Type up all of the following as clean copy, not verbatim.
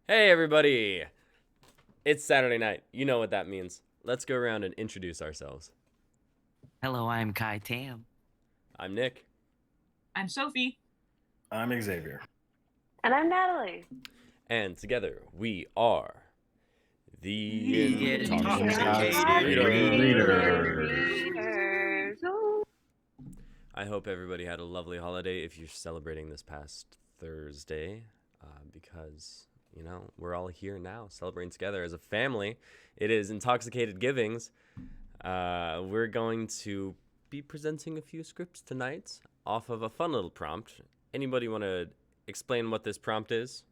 Hey everybody! It's Saturday night. You know what that means. Let's go around and introduce ourselves. Hello, I'm Kai Tam. I'm Nick. I'm Sophie. I'm Xavier. And I'm Natalie. And together we are the The Intoxicated Readers. Readers. Ooh. I hope everybody had a lovely holiday if you're celebrating this past Thursday, because, we're all here now celebrating together as a family. It is Intoxicated Givings. We're going to be presenting a few scripts tonight off of a fun little prompt. Anybody want to explain what this prompt is?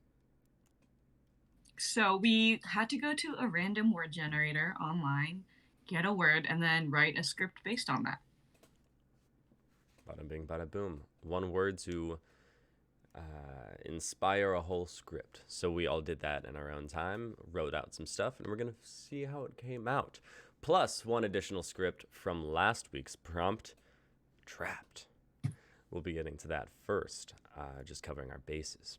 So we had to go to a random word generator online, get a word, and then write a script based on that. Bada bing, bada boom. One word to inspire a whole script. So we all did that in our own time, wrote out some stuff, and we're going to see how it came out. Plus, one additional script from last week's prompt, Trapped. We'll be getting to that first, just covering our bases.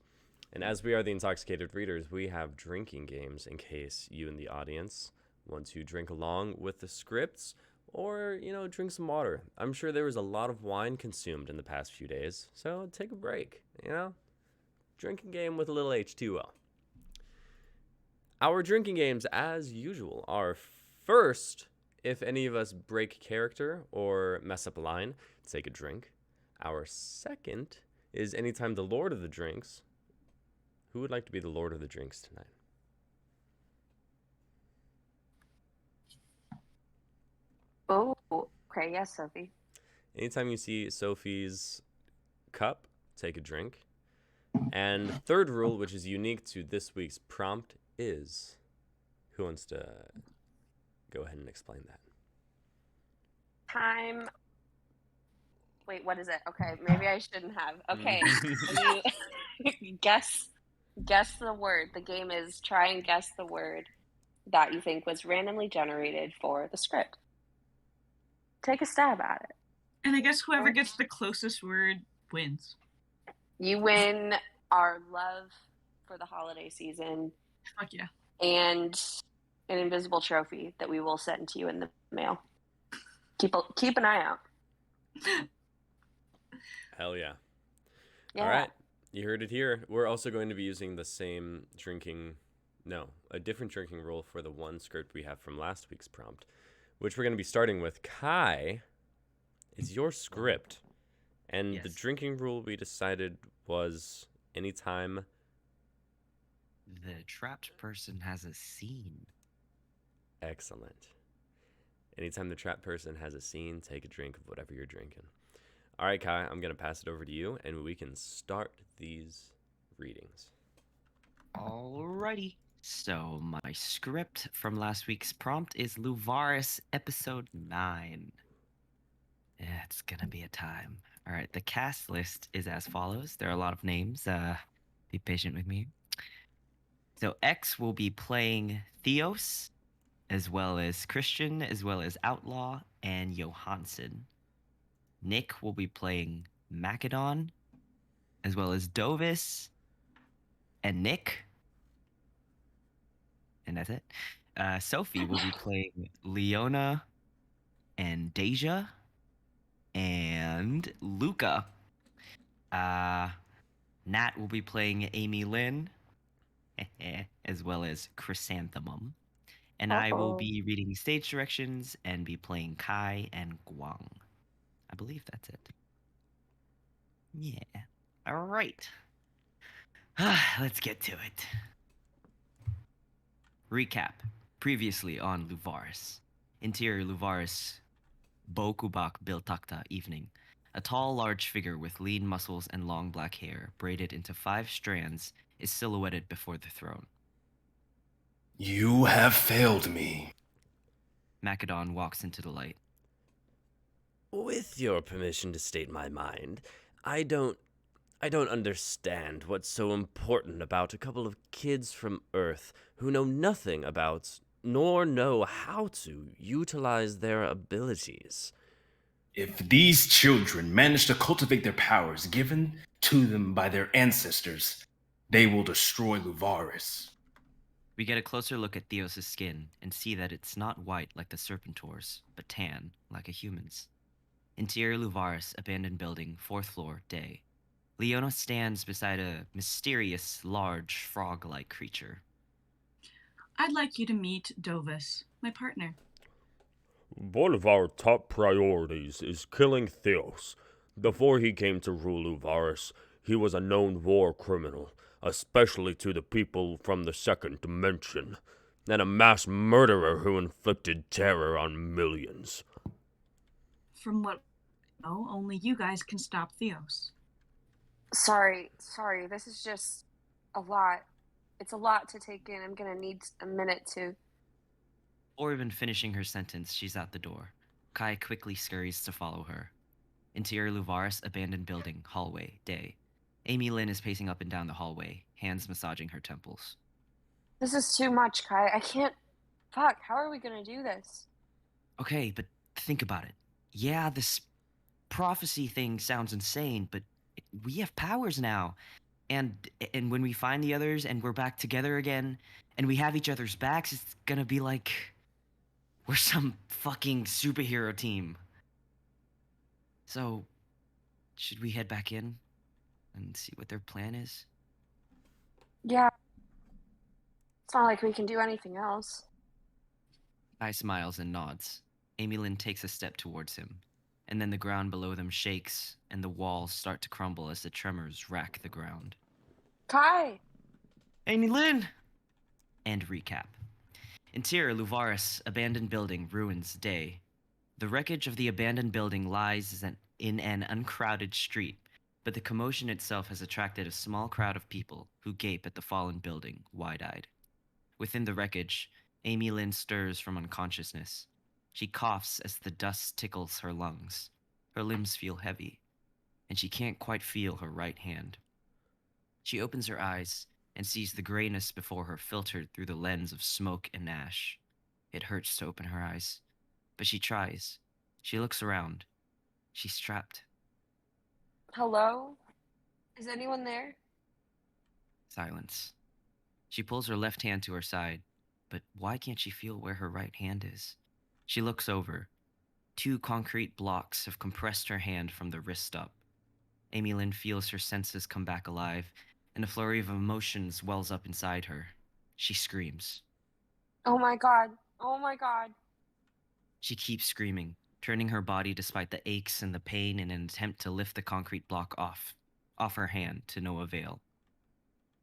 And as we are the Intoxicated Readers, we have drinking games in case you in the audience want to drink along with the scripts or, drink some water. I'm sure there was a lot of wine consumed in the past few days, so take a break, Drinking game with a little H2O. Our drinking games, as usual, are first, if any of us break character or mess up a line, take a drink. Our second is anytime the Lord of the Drinks. Who would like to be the Lord of the Drinks tonight? Oh, okay. Yes, Sophie. Anytime you see Sophie's cup, take a drink. And third rule, which is unique to this week's prompt, is who wants to go ahead and explain that? Time. Wait, what is it? Okay, maybe I shouldn't have. Okay, you guess the word. The game is try and guess the word that you think was randomly generated for the script. Take a stab at it. And I guess whoever gets the closest word wins. You win our love for the holiday season. Fuck yeah. And an invisible trophy that we will send to you in the mail. Keep an eye out. Hell yeah. Yeah. All right. You heard it here. We're also going to be using a different drinking rule for the one script we have from last week's prompt, which we're going to be starting with. Kai, it's your script. And Yes. The drinking rule we decided was anytime The trapped person has a scene. Excellent. Anytime the trapped person has a scene, take a drink of whatever you're drinking. All right, Kai, I'm going to pass it over to you, and we can start these readings. Alrighty. So, my script from last week's prompt is Luvaris Episode 9. Yeah, it's gonna be a time. Alright, the cast list is as follows. There are a lot of names. Be patient with me. So, X will be playing Theos, as well as Christian, as well as Outlaw, and Johansson. Nick will be playing Macedon, as well as Dovis and Nick. And that's it. Sophie will be playing Leona and Deja and Luca. Nat will be playing Amy Lynn, as well as Chrysanthemum. And I will be reading stage directions and be playing Kai and Guang. I believe that's it. Yeah. All right. Let's get to it. Recap. Previously on Luvaris. Interior Luvaris. Bokubak Biltakta evening. A tall, large figure with lean muscles and long black hair, braided into 5 strands, is silhouetted before the throne. You have failed me. Macedon walks into the light. With your permission to state my mind, I don't understand what's so important about a couple of kids from Earth who know nothing about nor know how to utilize their abilities. If these children manage to cultivate their powers given to them by their ancestors, they will destroy Luvaris. We get a closer look at Theos' skin and see that it's not white like the Serpentor's, but tan like a human's. Interior Luvaris, abandoned building, 4th floor, day. Leona stands beside a mysterious, large, frog-like creature. I'd like you to meet Dovis, my partner. One of our top priorities is killing Theos. Before he came to rule Uvaris, he was a known war criminal, especially to the people from the second dimension, and a mass murderer who inflicted terror on millions. From what I know, only you guys can stop Theos. Sorry. This is just a lot. It's a lot to take in. I'm gonna need a minute to. Before even finishing her sentence, she's out the door. Kai quickly scurries to follow her. Interior Luvaris, abandoned building, hallway, day. Amy Lynn is pacing up and down the hallway, hands massaging her temples. This is too much, Kai. I can't. Fuck, how are we gonna do this? Okay, but think about it. Yeah, this prophecy thing sounds insane, but we have powers now. And when we find the others and we're back together again and we have each other's backs, it's gonna be like we're some fucking superhero team. So, should we head back in and see what their plan is? Yeah. It's not like we can do anything else. Kai smiles and nods. Amy Lynn takes a step towards him, and then the ground below them shakes and the walls start to crumble as the tremors rack the ground. Kai! Amy Lynn! And recap. Interior Luvaris, abandoned building, ruins, day. The wreckage of the abandoned building lies in an uncrowded street, but the commotion itself has attracted a small crowd of people who gape at the fallen building, wide-eyed. Within the wreckage, Amy Lynn stirs from unconsciousness. She coughs as the dust tickles her lungs. Her limbs feel heavy, and she can't quite feel her right hand. She opens her eyes and sees the grayness before her filtered through the lens of smoke and ash. It hurts to open her eyes, but she tries. She looks around. She's trapped. Hello? Is anyone there? Silence. She pulls her left hand to her side, but why can't she feel where her right hand is? She looks over. 2 concrete blocks have compressed her hand from the wrist up. Amy Lynn feels her senses come back alive, and a flurry of emotions wells up inside her. She screams. Oh my god. Oh my god. She keeps screaming, turning her body despite the aches and the pain in an attempt to lift the concrete block off her hand to no avail.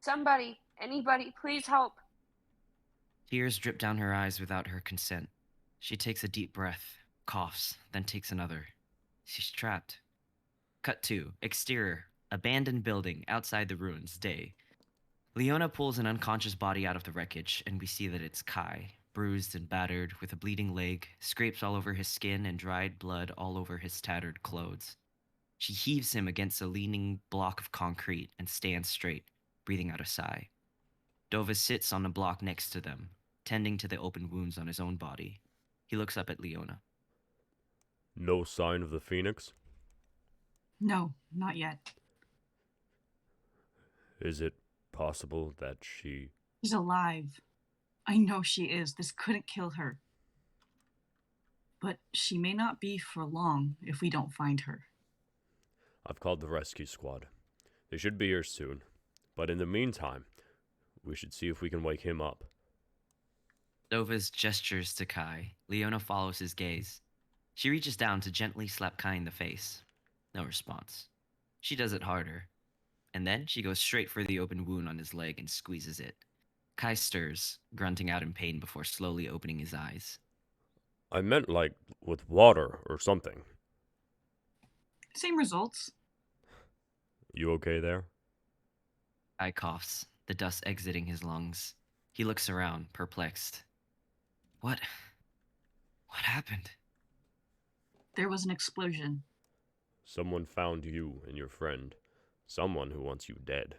Somebody, anybody, please help. Tears drip down her eyes without her consent. She takes a deep breath, coughs, then takes another. She's trapped. Cut 2. Exterior. Abandoned building outside the ruins. Day. Leona pulls an unconscious body out of the wreckage, and we see that it's Kai, bruised and battered, with a bleeding leg, scrapes all over his skin, and dried blood all over his tattered clothes. She heaves him against a leaning block of concrete and stands straight, breathing out a sigh. Dovis sits on the block next to them, tending to the open wounds on his own body. He looks up at Leona. No sign of the Phoenix? No, not yet. Is it possible that she... She's alive. I know she is. This couldn't kill her. But she may not be for long if we don't find her. I've called the rescue squad. They should be here soon. But in the meantime, we should see if we can wake him up. Dovis gestures to Kai. Leona follows his gaze. She reaches down to gently slap Kai in the face. No response. She does it harder. And then she goes straight for the open wound on his leg and squeezes it. Kai stirs, grunting out in pain before slowly opening his eyes. I meant like with water or something. Same results. You okay there? Kai coughs, the dust exiting his lungs. He looks around, perplexed. What happened? There was an explosion. Someone found you and your friend. Someone who wants you dead.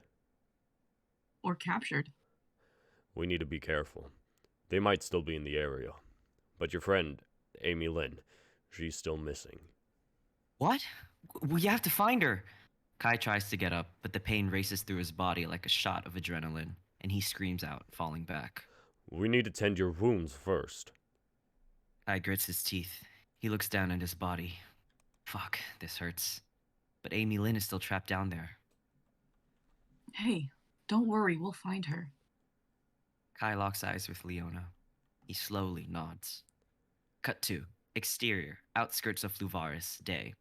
Or captured. We need to be careful. They might still be in the area. But your friend, Amy Lynn, she's still missing. What? We have to find her. Kai tries to get up, but the pain races through his body like a shot of adrenaline, and he screams out, falling back. We need to tend your wounds first. Kai grits his teeth. He looks down at his body. Fuck, this hurts. But Amy Lynn is still trapped down there. Hey, don't worry, we'll find her. Kai locks eyes with Leona. He slowly nods. Cut 2. Exterior, outskirts of Luvaris, day.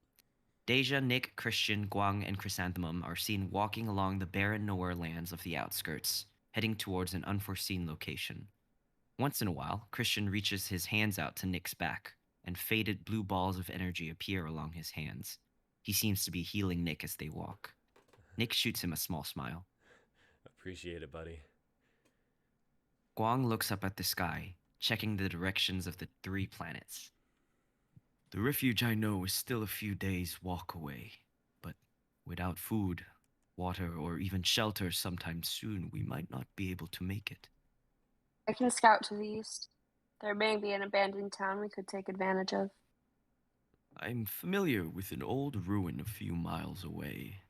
Deja, Nick, Christian, Guang, and Chrysanthemum are seen walking along the barren nowhere lands of the outskirts, heading towards an unforeseen location. Once in a while, Christian reaches his hands out to Nick's back, and faded blue balls of energy appear along his hands. He seems to be healing Nick as they walk. Nick shoots him a small smile. Appreciate it, buddy. Guang looks up at the sky, checking the directions of the 3 planets. The refuge I know is still a few days' walk away, but without food, water, or even shelter sometime soon, we might not be able to make it. I can scout to the east. There may be an abandoned town we could take advantage of. I'm familiar with an old ruin a few miles away.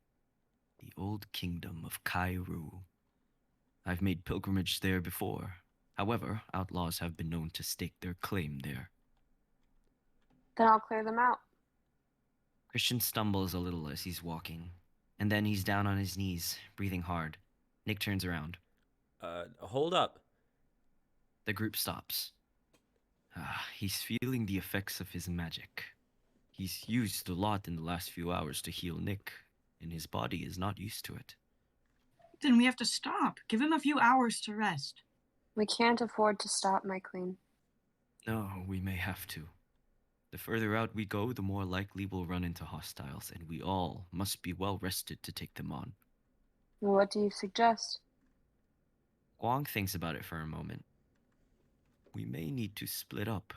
The old kingdom of Kairu. I've made pilgrimage there before. However, outlaws have been known to stake their claim there. Then I'll clear them out. Christian stumbles a little as he's walking, and then he's down on his knees, breathing hard. Nick turns around. Hold up. The group stops. He's feeling the effects of his magic. He's used a lot in the last few hours to heal Nick, and his body is not used to it. Then we have to stop. Give him a few hours to rest. We can't afford to stop, my queen. No, we may have to. The further out we go, the more likely we'll run into hostiles, and we all must be well rested to take them on. What do you suggest? Guang thinks about it for a moment. We may need to split up.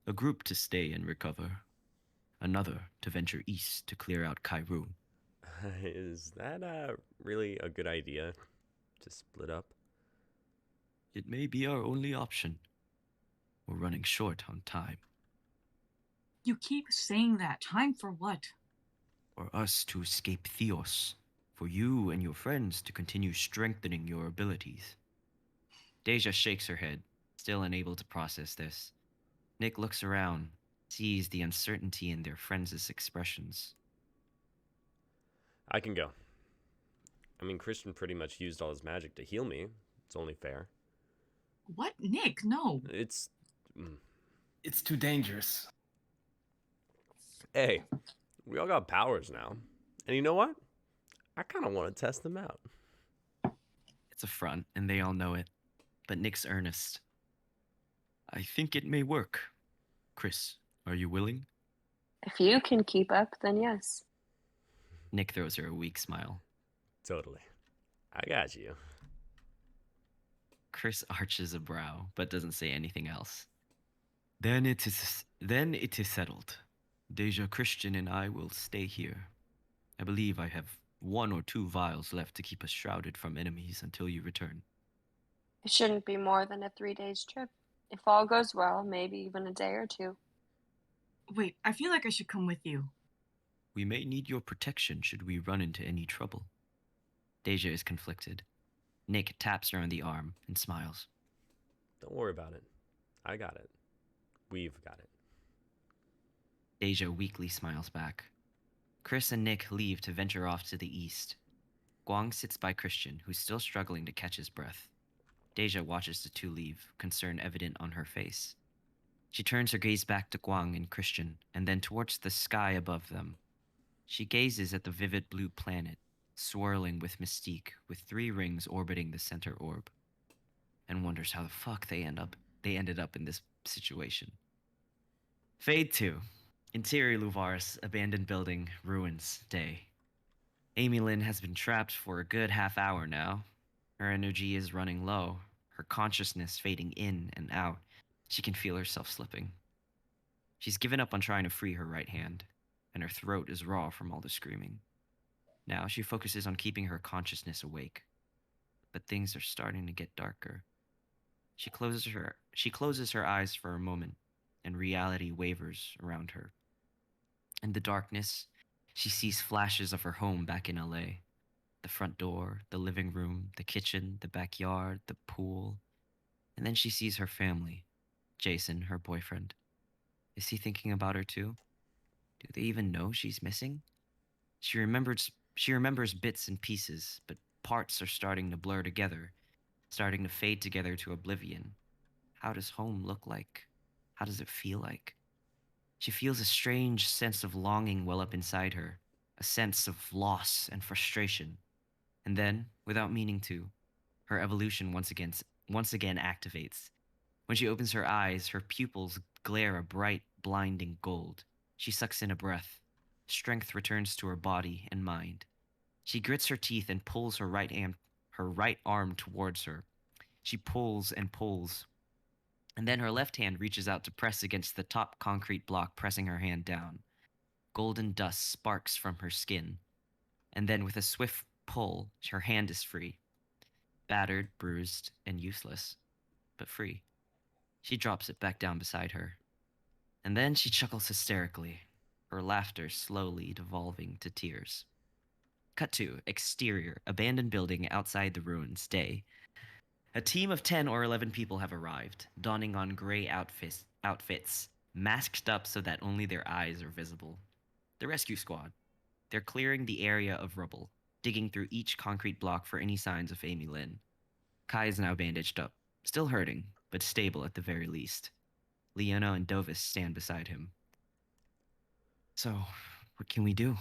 A group to stay and recover. Another to venture east to clear out Kairu. Is that really a good idea to split up? It may be our only option. We're running short on time. You keep saying that. Time for what? For us to escape Theos. For you and your friends to continue strengthening your abilities. Deja shakes her head, still unable to process this. Nick looks around, sees the uncertainty in their friends' expressions. I can go. I mean, Christian pretty much used all his magic to heal me. It's only fair. What? Nick, no. It's... It's too dangerous. Hey, we all got powers now. And you know what? I kind of want to test them out. It's a front, and they all know it. But Nick's earnest. I think it may work. Chris, are you willing? If you can keep up, then yes. Nick throws her a weak smile. Totally. I got you. Chris arches a brow, but doesn't say anything else. Then it is settled. Deja, Christian, and I will stay here. I believe I have 1 or 2 vials left to keep us shrouded from enemies until you return. It shouldn't be more than a 3-day trip. If all goes well, maybe even a day or 2. Wait, I feel like I should come with you. We may need your protection should we run into any trouble. Deja is conflicted. Nick taps her on the arm and smiles. Don't worry about it. I got it. We've got it. Deja weakly smiles back. Chris and Nick leave to venture off to the east. Guang sits by Christian, who's still struggling to catch his breath. Deja watches the 2 leave, concern evident on her face. She turns her gaze back to Guang and Christian, and then towards the sky above them. She gazes at the vivid blue planet, swirling with mystique, with 3 rings orbiting the center orb, and wonders how the fuck they ended up in this situation. Fade 2. Interior Luvaris, abandoned building, ruins, day. Amy Lynn has been trapped for a good half hour now. Her energy is running low, her consciousness fading in and out. She can feel herself slipping. She's given up on trying to free her right hand, and her throat is raw from all the screaming. Now she focuses on keeping her consciousness awake. But things are starting to get darker. She closes her eyes for a moment, and reality wavers around her. In the darkness, she sees flashes of her home back in LA. The front door, the living room, the kitchen, the backyard, the pool. And then she sees her family. Jason, her boyfriend. Is he thinking about her too? Do they even know she's missing? She remembers bits and pieces, but parts are starting to blur together, starting to fade together to oblivion. How does home look like? How does it feel like? She feels a strange sense of longing well up inside her, a sense of loss and frustration. And then, without meaning to, her evolution once again activates. When she opens her eyes, her pupils glare a bright, blinding gold. She sucks in a breath. Strength returns to her body and mind. She grits her teeth and pulls her right arm towards her. She pulls and pulls, and then her left hand reaches out to press against the top concrete block, pressing her hand down. Golden dust sparks from her skin, and then with a swift pull, her hand is free. Battered, bruised, and useless, but free. She drops it back down beside her. And then she chuckles hysterically, her laughter slowly devolving to tears. Cut to exterior, abandoned building outside the ruins, day. A team of 10 or 11 people have arrived, donning on gray outfits, masked up so that only their eyes are visible. The rescue squad. They're clearing the area of rubble, digging through each concrete block for any signs of Amy Lynn. Kai is now bandaged up, still hurting, but stable at the very least. Leona and Dovis stand beside him. So, what can we do?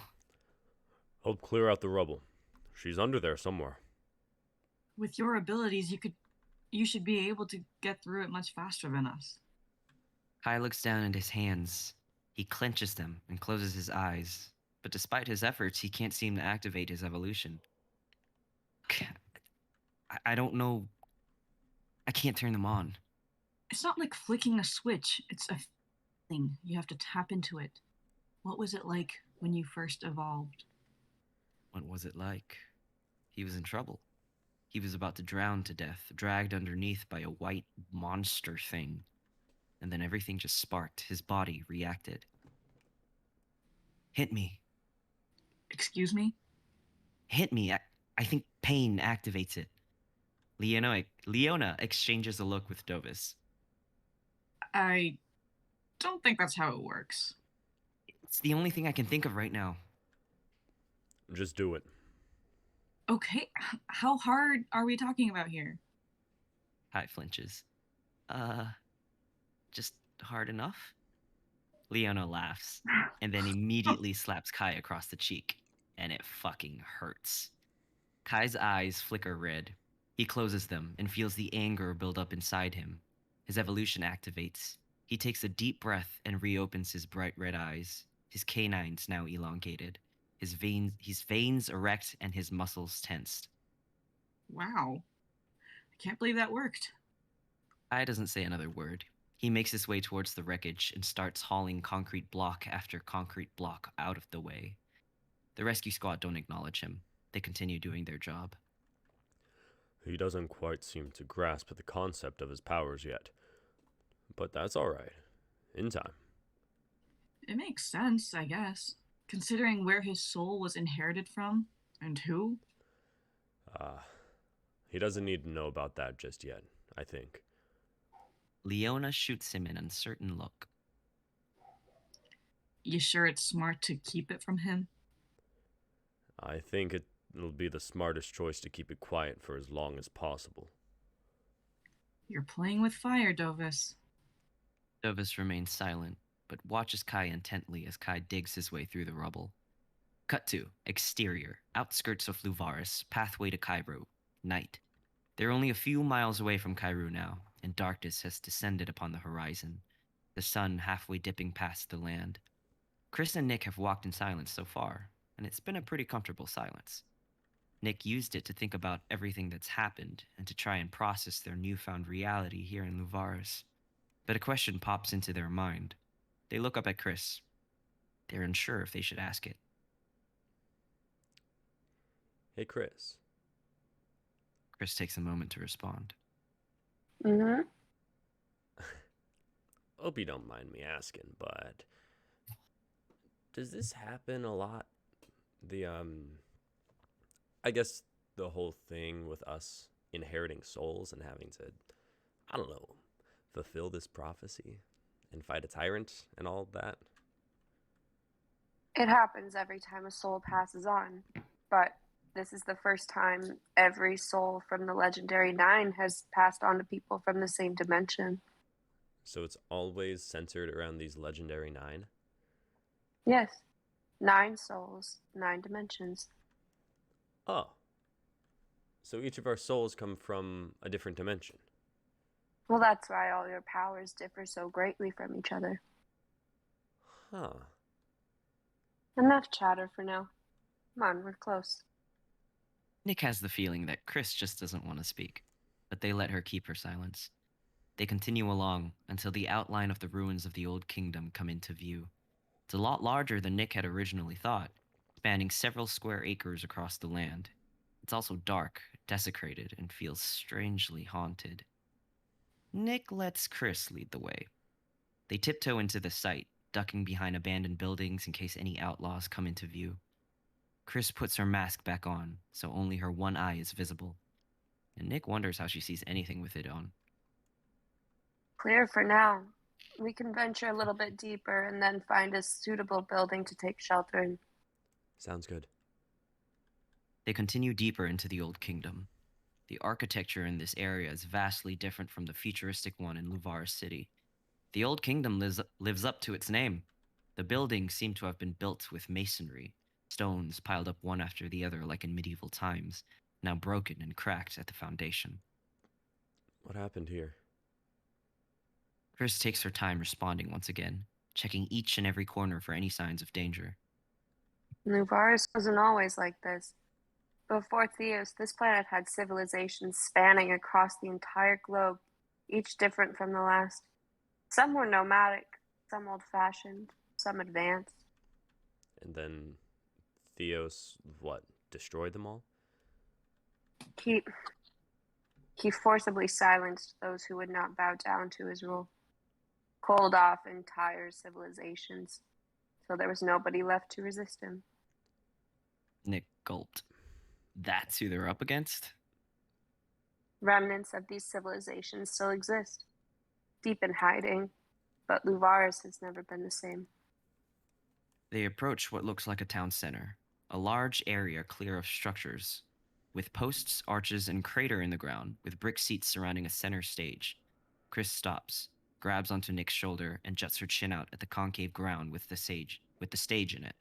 Help clear out the rubble. She's under there somewhere. With your abilities, you should be able to get through it much faster than us. Kai looks down at his hands. He clenches them and closes his eyes, but despite his efforts, he can't seem to activate his evolution. I don't know. I can't turn them on. It's not like flicking a switch. It's a thing. You have to tap into it. What was it like when you first evolved? What was it like? He was in trouble. He was about to drown to death, dragged underneath by a white monster thing. And then everything just sparked. His body reacted. Hit me. Excuse me? Hit me. I think pain activates it. Leona exchanges a look with Dovis. I don't think that's how it works. It's the only thing I can think of right now. Just do it. Okay, how hard are we talking about here? Kai flinches. Just hard enough? Leona laughs, and then immediately slaps Kai across the cheek, and it fucking hurts. Kai's eyes flicker red. He closes them and feels the anger build up inside him. His evolution activates. He takes a deep breath and reopens his bright red eyes, his canines now elongated, his veins erect and his muscles tensed. Wow. I can't believe that worked. Kai doesn't say another word. He makes his way towards the wreckage and starts hauling concrete block after concrete block out of the way. The rescue squad don't acknowledge him. They continue doing their job. He doesn't quite seem to grasp the concept of his powers yet. But that's alright. In time. It makes sense, I guess, considering where his soul was inherited from and who. He doesn't need to know about that just yet, I think. Leona shoots him an uncertain look. You sure it's smart to keep it from him? I think it'll be the smartest choice to keep it quiet for as long as possible. You're playing with fire, Dovis. Dovis remains silent, but watches Kai intently as Kai digs his way through the rubble. Cut to exterior, outskirts of Luvaris, pathway to Cairo, night. They're only a few miles away from Cairo now, and darkness has descended upon the horizon, the sun halfway dipping past the land. Chris and Nick have walked in silence so far, and it's been a pretty comfortable silence. Nick used it to think about everything that's happened and to try and process their newfound reality here in Luvaris. But a question pops into their mind. They look up at Chris. They're unsure if they should ask it. Hey, Chris. Chris takes a moment to respond. Mm-hmm. Hope you don't mind me asking, but does this happen a lot? I guess the whole thing with us inheriting souls and having to, I don't know, fulfill this prophecy and fight a tyrant and all that? It happens every time a soul passes on, but this is the first time every soul from the legendary nine has passed on to people from the same dimension. So it's always centered around these legendary 9? Yes, 9 souls, 9 dimensions. Oh. So each of our souls come from a different dimension. Well, that's why all your powers differ so greatly from each other. Huh. Enough chatter for now. Come on, we're close. Nick has the feeling that Chris just doesn't want to speak, but they let her keep her silence. They continue along until the outline of the ruins of the old kingdom come into view. It's a lot larger than Nick had originally thought, spanning several square acres across the land. It's also dark, desecrated, and feels strangely haunted. Nick lets Chris lead the way. They tiptoe into the site, ducking behind abandoned buildings in case any outlaws come into view. Chris puts her mask back on, so only her one eye is visible, and Nick wonders how she sees anything with it on. Clear for now. We can venture a little bit deeper and then find a suitable building to take shelter in. Sounds good. They continue deeper into the Old Kingdom. The architecture in this area is vastly different from the futuristic one in Luvaris City. The Old Kingdom lives up to its name. The buildings seem to have been built with masonry, stones piled up one after the other like in medieval times, now broken and cracked at the foundation. What happened here? Chris takes her time responding once again, checking each and every corner for any signs of danger. Luvaris wasn't always like this. Before Theos, this planet had civilizations spanning across the entire globe, each different from the last. Some were nomadic, some old-fashioned, some advanced. And then Theos, what, destroyed them all? He forcibly silenced those who would not bow down to his rule, coaled off entire civilizations, so there was nobody left to resist him. Nick gulped. That's who they're up against? Remnants of these civilizations still exist, deep in hiding, but Luvaris has never been the same. They approach what looks like a town center, a large area clear of structures, with posts, arches, and crater in the ground, with brick seats surrounding a center stage. Chris stops, grabs onto Nick's shoulder, and juts her chin out at the concave ground with the stage in it.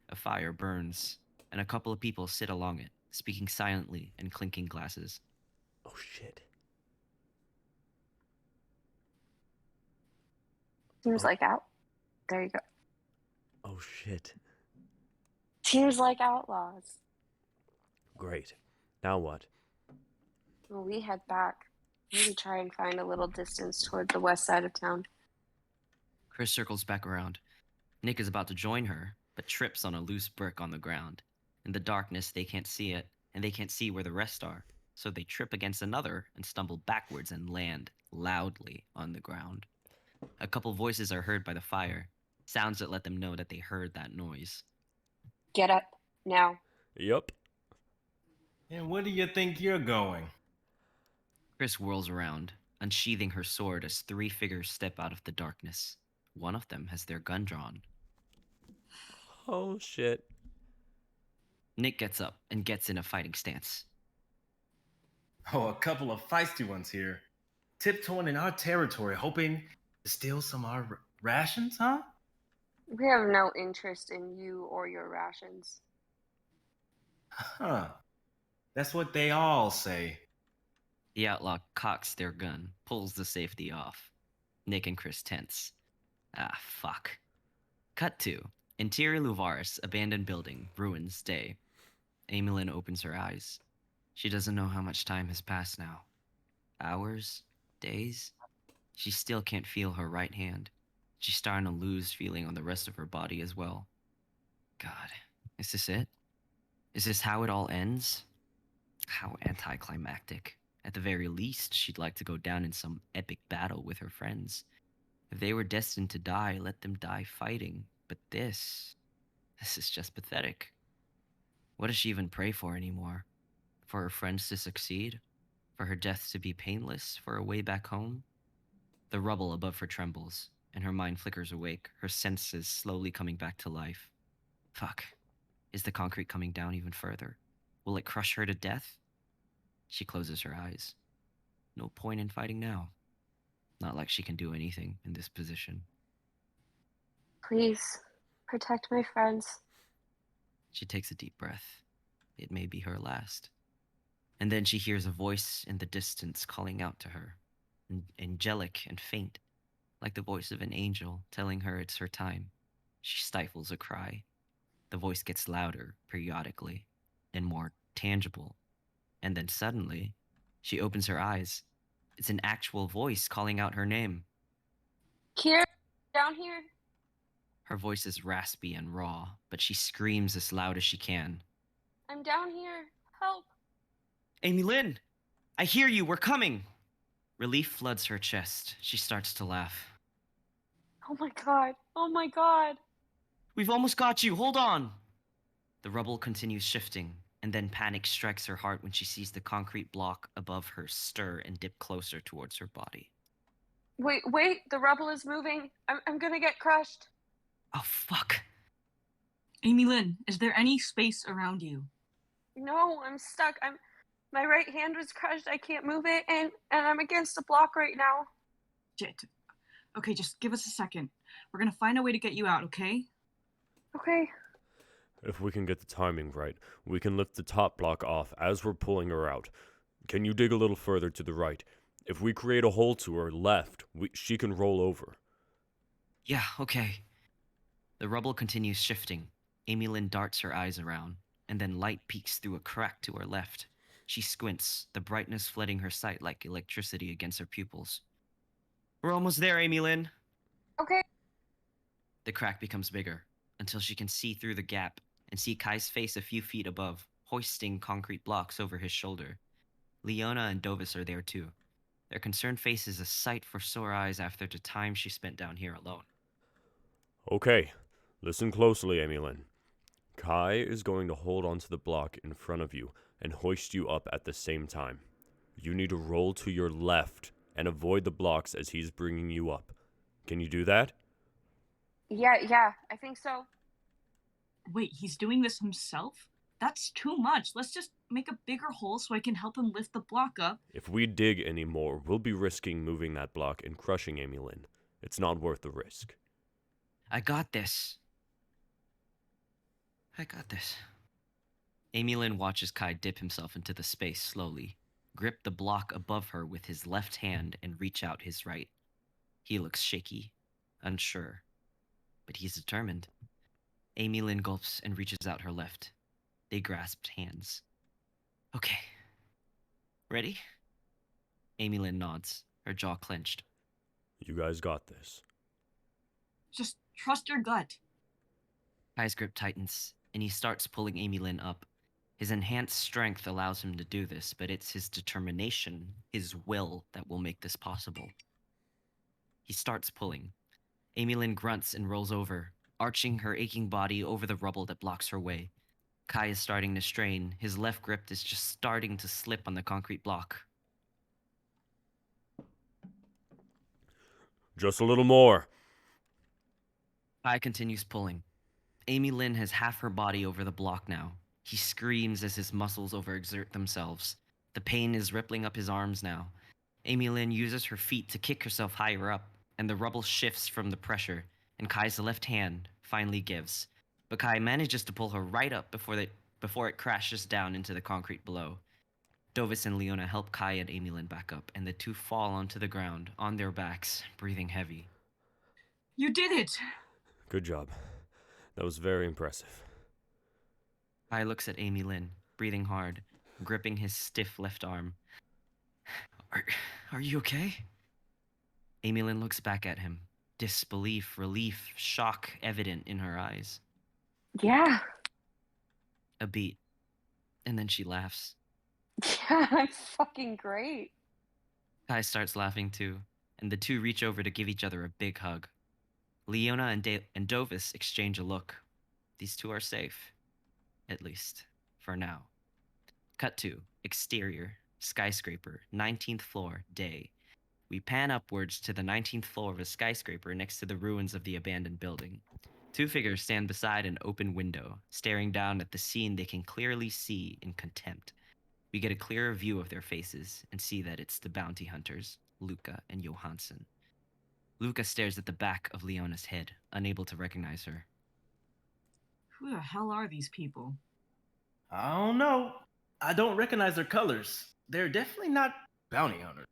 A fire burns, and a couple of people sit along it, speaking silently and clinking glasses. Oh shit. Seems like out. There you go. Oh shit. Seems like outlaws. Great. Now what? Well, we head back. Maybe try and find a little distance toward the west side of town. Chris circles back around. Nick is about to join her, but trips on a loose brick on the ground. In the darkness, they can't see it, and they can't see where the rest are, so they trip against another and stumble backwards and land loudly on the ground. A couple voices are heard by the fire, sounds that let them know that they heard that noise. Get up, now. Yup. And where do you think you're going? Chris whirls around, unsheathing her sword as 3 figures step out of the darkness. One of them has their gun drawn. Oh shit. Nick gets up and gets in a fighting stance. Oh, a couple of feisty ones here. Tiptoeing in our territory, hoping to steal some of our rations, huh? We have no interest in you or your rations. Huh. That's what they all say. The outlaw cocks their gun, pulls the safety off. Nick and Chris tense. Ah, fuck. Cut to interior Luvaris, abandoned building, ruins, day. Amelin opens her eyes. She doesn't know how much time has passed now. Hours? Days? She still can't feel her right hand. She's starting to lose feeling on the rest of her body as well. God, is this it? Is this how it all ends? How anticlimactic. At the very least, she'd like to go down in some epic battle with her friends. If they were destined to die, let them die fighting. But this is just pathetic. What does she even pray for anymore? For her friends to succeed? For her death to be painless for a way back home? The rubble above her trembles, and her mind flickers awake, her senses slowly coming back to life. Fuck. Is the concrete coming down even further? Will it crush her to death? She closes her eyes. No point in fighting now. Not like she can do anything in this position. Please, protect my friends. She takes a deep breath. It may be her last. And then she hears a voice in the distance calling out to her, angelic and faint, like the voice of an angel telling her it's her time. She stifles a cry. The voice gets louder periodically, then more tangible. And then suddenly, she opens her eyes. It's an actual voice calling out her name. Kira, down here. Her voice is raspy and raw, but she screams as loud as she can. I'm down here. Help. Amy Lynn! I hear you, we're coming! Relief floods her chest. She starts to laugh. Oh my god. Oh my god. We've almost got you, hold on! The rubble continues shifting, and then panic strikes her heart when she sees the concrete block above her stir and dip closer towards her body. Wait, the rubble is moving. I'm gonna get crushed. Oh, fuck. Amy Lynn, is there any space around you? No, I'm stuck. My right hand was crushed. I can't move it, and I'm against a block right now. Shit. Okay, just give us a second. We're gonna find a way to get you out, okay? Okay. If we can get the timing right, we can lift the top block off as we're pulling her out. Can you dig a little further to the right? If we create a hole to her left, she can roll over. Yeah, okay. The rubble continues shifting. Amy Lynn darts her eyes around, and then light peeks through a crack to her left. She squints, the brightness flooding her sight like electricity against her pupils. We're almost there, Amy Lynn. Okay. The crack becomes bigger, until she can see through the gap and see Kai's face a few feet above, hoisting concrete blocks over his shoulder. Leona and Dovis are there too. Their concerned faces a sight for sore eyes after the time she spent down here alone. Okay, listen closely, Amy Lynn. Kai is going to hold onto the block in front of you and hoist you up at the same time. You need to roll to your left and avoid the blocks as he's bringing you up. Can you do that? Yeah, I think so. Wait, he's doing this himself? That's too much. Let's just make a bigger hole so I can help him lift the block up. If we dig any more, we'll be risking moving that block and crushing Amy Lynn. It's not worth the risk. I got this. Amy Lynn watches Kai dip himself into the space slowly, grip the block above her with his left hand, and reach out his right. He looks shaky, unsure, but he's determined. Amy Lynn gulps and reaches out her left. They grasp hands. Okay. Ready? Amy Lynn nods, her jaw clenched. You guys got this. Just trust your gut. Kai's grip tightens, and he starts pulling Amy Lynn up. His enhanced strength allows him to do this, but it's his determination, his will, that will make this possible. He starts pulling. Amy Lynn grunts and rolls over, arching her aching body over the rubble that blocks her way. Kai is starting to strain. His left grip is just starting to slip on the concrete block. Just a little more. Kai continues pulling. Amy Lynn has half her body over the block now. He screams as his muscles overexert themselves. The pain is rippling up his arms now. Amy Lynn uses her feet to kick herself higher up, and the rubble shifts from the pressure, and Kai's left hand finally gives. But Kai manages to pull her right up before it crashes down into the concrete below. Dovis and Leona help Kai and Amy Lynn back up, and the two fall onto the ground, on their backs, breathing heavy. You did it! Good job. That was very impressive. Kai looks at Amy Lynn, breathing hard, gripping his stiff left arm. Are you okay? Amy Lynn looks back at him, disbelief, relief, shock evident in her eyes. Yeah. A beat, and then she laughs. Yeah, I'm fucking great. Kai starts laughing too, and the two reach over to give each other a big hug. Leona and Dovis exchange a look. These two are safe. At least, for now. Cut to, exterior, skyscraper, 19th floor, day. We pan upwards to the 19th floor of a skyscraper next to the ruins of the abandoned building. Two figures stand beside an open window, staring down at the scene they can clearly see in contempt. We get a clearer view of their faces and see that it's the bounty hunters, Luca and Johansson. Luca stares at the back of Leona's head, unable to recognize her. Who the hell are these people? I don't know. I don't recognize their colors. They're definitely not bounty hunters.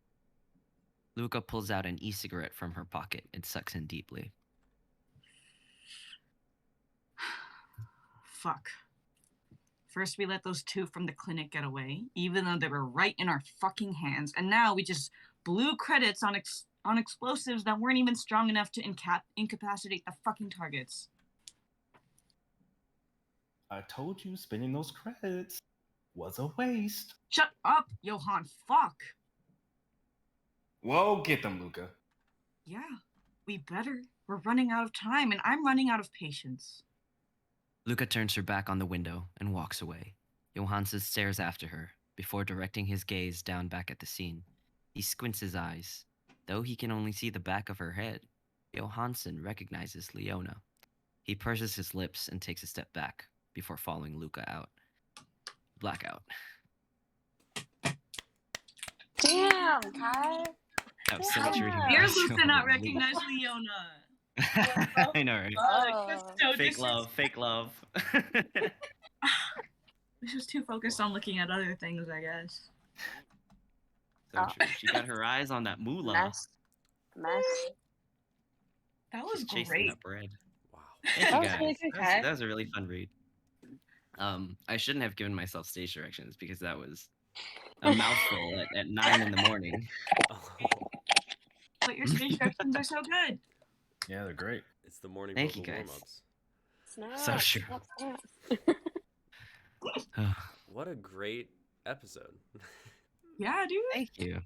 Luca pulls out an e-cigarette from her pocket and sucks in deeply. Fuck. First we let those two from the clinic get away, even though they were right in our fucking hands, and now we just blew credits on explosives that weren't even strong enough to incapacitate the fucking targets. I told you spending those credits was a waste. Shut up, Johan, fuck! Well, get them, Luca. Yeah, we better. We're running out of time, and I'm running out of patience. Luca turns her back on the window and walks away. Johansson stares after her, before directing his gaze down back at the scene. He squints his eyes. Though he can only see the back of her head, Johansson recognizes Leona. He purses his lips and takes a step back, before following Luca out. Blackout. Damn, Kai. That was so much Yeah. reading. Here's Luca not recognize Leona. I know, right? Fuck, that's so Fake love, fake love. She was too focused on looking at other things, I guess. So true. She got her eyes on that moolah. Mess. That was She's chasing great. that bread. Wow. Thank That you was guys. really good, That was, Kai. that was a really fun read. I shouldn't have given myself stage directions because that was a mouthful at 9 in the morning. But your stage directions are so good. Yeah, they're great. It's the morning Thank you, vocal guys. warm-ups. So true. What a great episode. Yeah, dude. Thank you.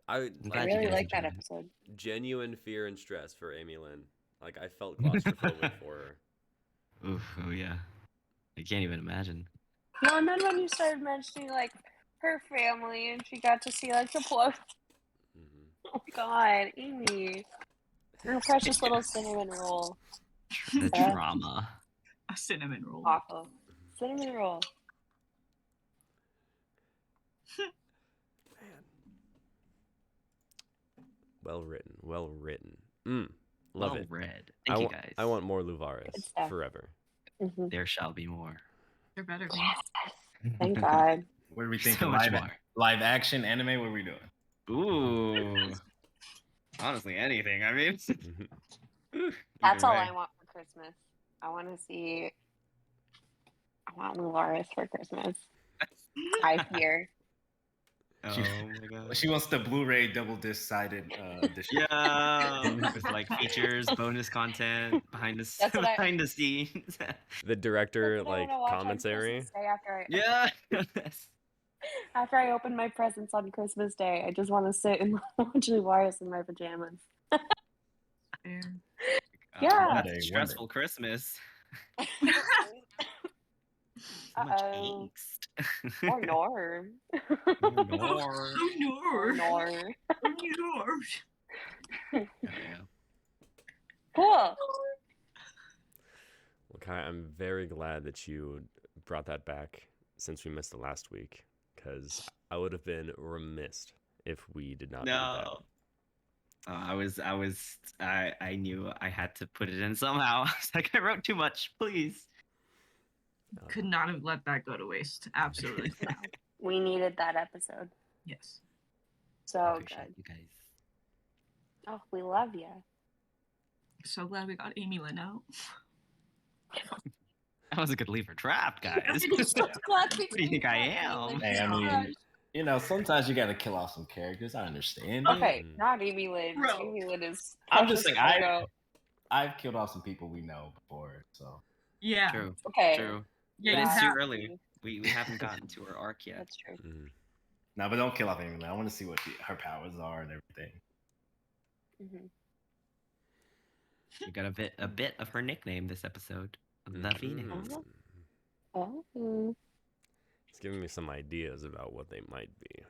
I I'm I glad you really guys like that enjoyed it. episode. genuine fear and stress for Amy Lynn. Like I felt claustrophobic for her. Oof, oh yeah. I can't even imagine. No, and then when you started mentioning like her family and she got to see like the blood. Mhm. Oh God, Amy, her precious little cinnamon roll. The Yeah. drama. A cinnamon roll. Awful. Cinnamon roll. Man. Well written. Well written. Love Well it. read. I Thank you wa- guys. I want more Luvaris Good stuff. forever. Mhm. There shall be more. They're better. Thank God. What are we So thinking? much live, more. live action anime? What are we doing? Ooh. Honestly, anything. I mean, That's either all way. I want for Christmas. I want to see. I want Luvaris for Christmas. I fear. Oh my god. She wants the Blu-ray double disc-sided edition. Yeah, with like features, bonus content, behind the That's what I- behind the scenes. The director That's what I like wanna watch on commentary. Christmas Day Yeah. after I open my presents on Christmas Day, I just want to sit and watch Luvaris in my pajamas. Fair. Yeah. One That's day, a one stressful Christmas. So much Uh-oh. angst. Or Nor. Nor. Oh no. Or Nor. Oh no. Oh, yeah. Cool. Well, Kai, I'm very glad that you brought that back since we missed it last week, because I would have been remiss if we did not read that. No. I knew I had to put it in somehow. I was like, I wrote too much, please. Could not have let that go to waste. Absolutely. No. We needed that episode. Yes. So Appreciate good. you guys. Oh, we love you. So glad we got Amy Lynn out. That was a good lever trap, guys. I'm so glad we What do you think I am? Hey, I mean, you know, sometimes you gotta kill off some characters. I understand. it. Okay, Mm. not Amy Lynn. Bro. Amy Lynn is. I'm just precious saying, Virgo. I've killed off some people we know before, so. Yeah. True. Okay. True. Yeah, But it's you too have early. to. We haven't gotten to her arc yet. That's true. Mhm. No, but don't kill off Amy Lynn. I want to see what her powers are and everything. Hmm. We got a bit of her nickname this episode. The Phoenix. Mhm. Oh. It's giving me some ideas about what they might be.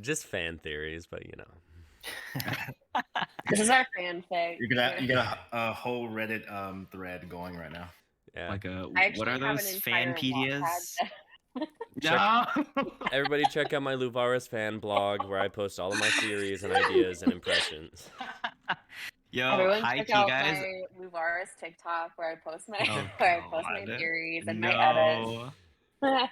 Just fan theories, but you know. This is our fanfic. You got a whole Reddit thread going right now. Yeah. Like a I actually what are have those an entire fanpedias? Check- No. Everybody check out my Luvaris fan blog where I post all of my theories and ideas and impressions. Yo, Everyone hi check key out guys. my Luvaris TikTok where I post my Oh where I post my God. theories and my edits. No.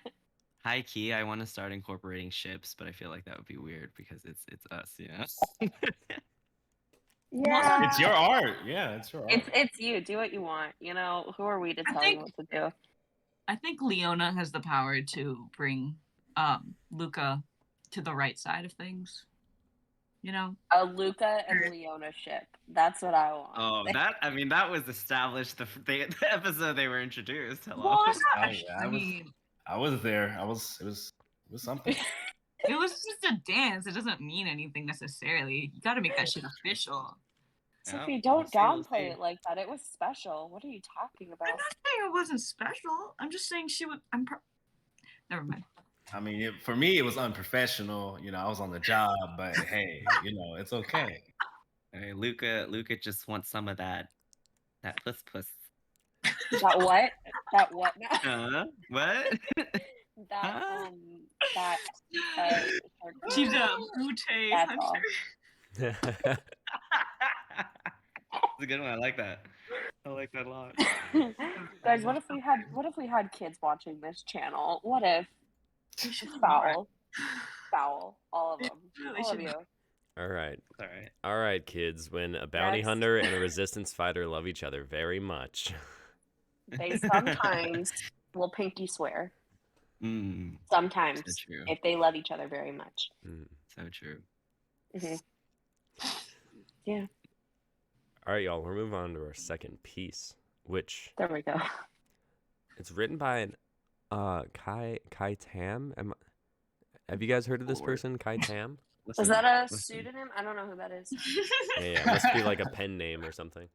High key, I want to start incorporating ships, but I feel like that would be weird because it's us, you know. Yeah. It's your art. Yeah, it's your art. It's you. Do what you want. You know, who are we to I tell think- you what to do? I think Leona has the power to bring Luca to the right side of things. You know? A Luca and Leona ship. That's what I want. Oh, that was established the episode they were introduced. Hello. Well, it's not. Oh, yeah, I mean, I was there. It was something. it was just a dance. It doesn't mean anything necessarily. You got to make that shit official. Sophie, Yeah, don't we'll see, we'll downplay see. it like that. It was special. What are you talking I'm about? not saying it wasn't special. I'm just saying she would. Never mind. I mean, for me, it was unprofessional. You know, I was on the job, but hey, you know, it's okay. Hey, Luca just wants some of that puss. That what? That what now? What? That Huh? that She's a Ute That's all. hunter. It's a good one. I like that. I like that a lot. Guys, what if we had kids watching this channel? What if foul, all of them, really all of should you. All right. All right. All right, kids. When a bounty Next. hunter and a resistance fighter love each other very much. They sometimes will pinky swear. Mm, Sometimes so true. if they love each other very much. Mm. So true. Mhm. Yeah, All right, y'all. We're moving on to our second piece, which there we go. it's written by Kai Tam. Have you guys heard of this Lord. person, Kai Tam? Is that a Listen. pseudonym? I don't know who that is. Yeah, it must be like a pen name or something.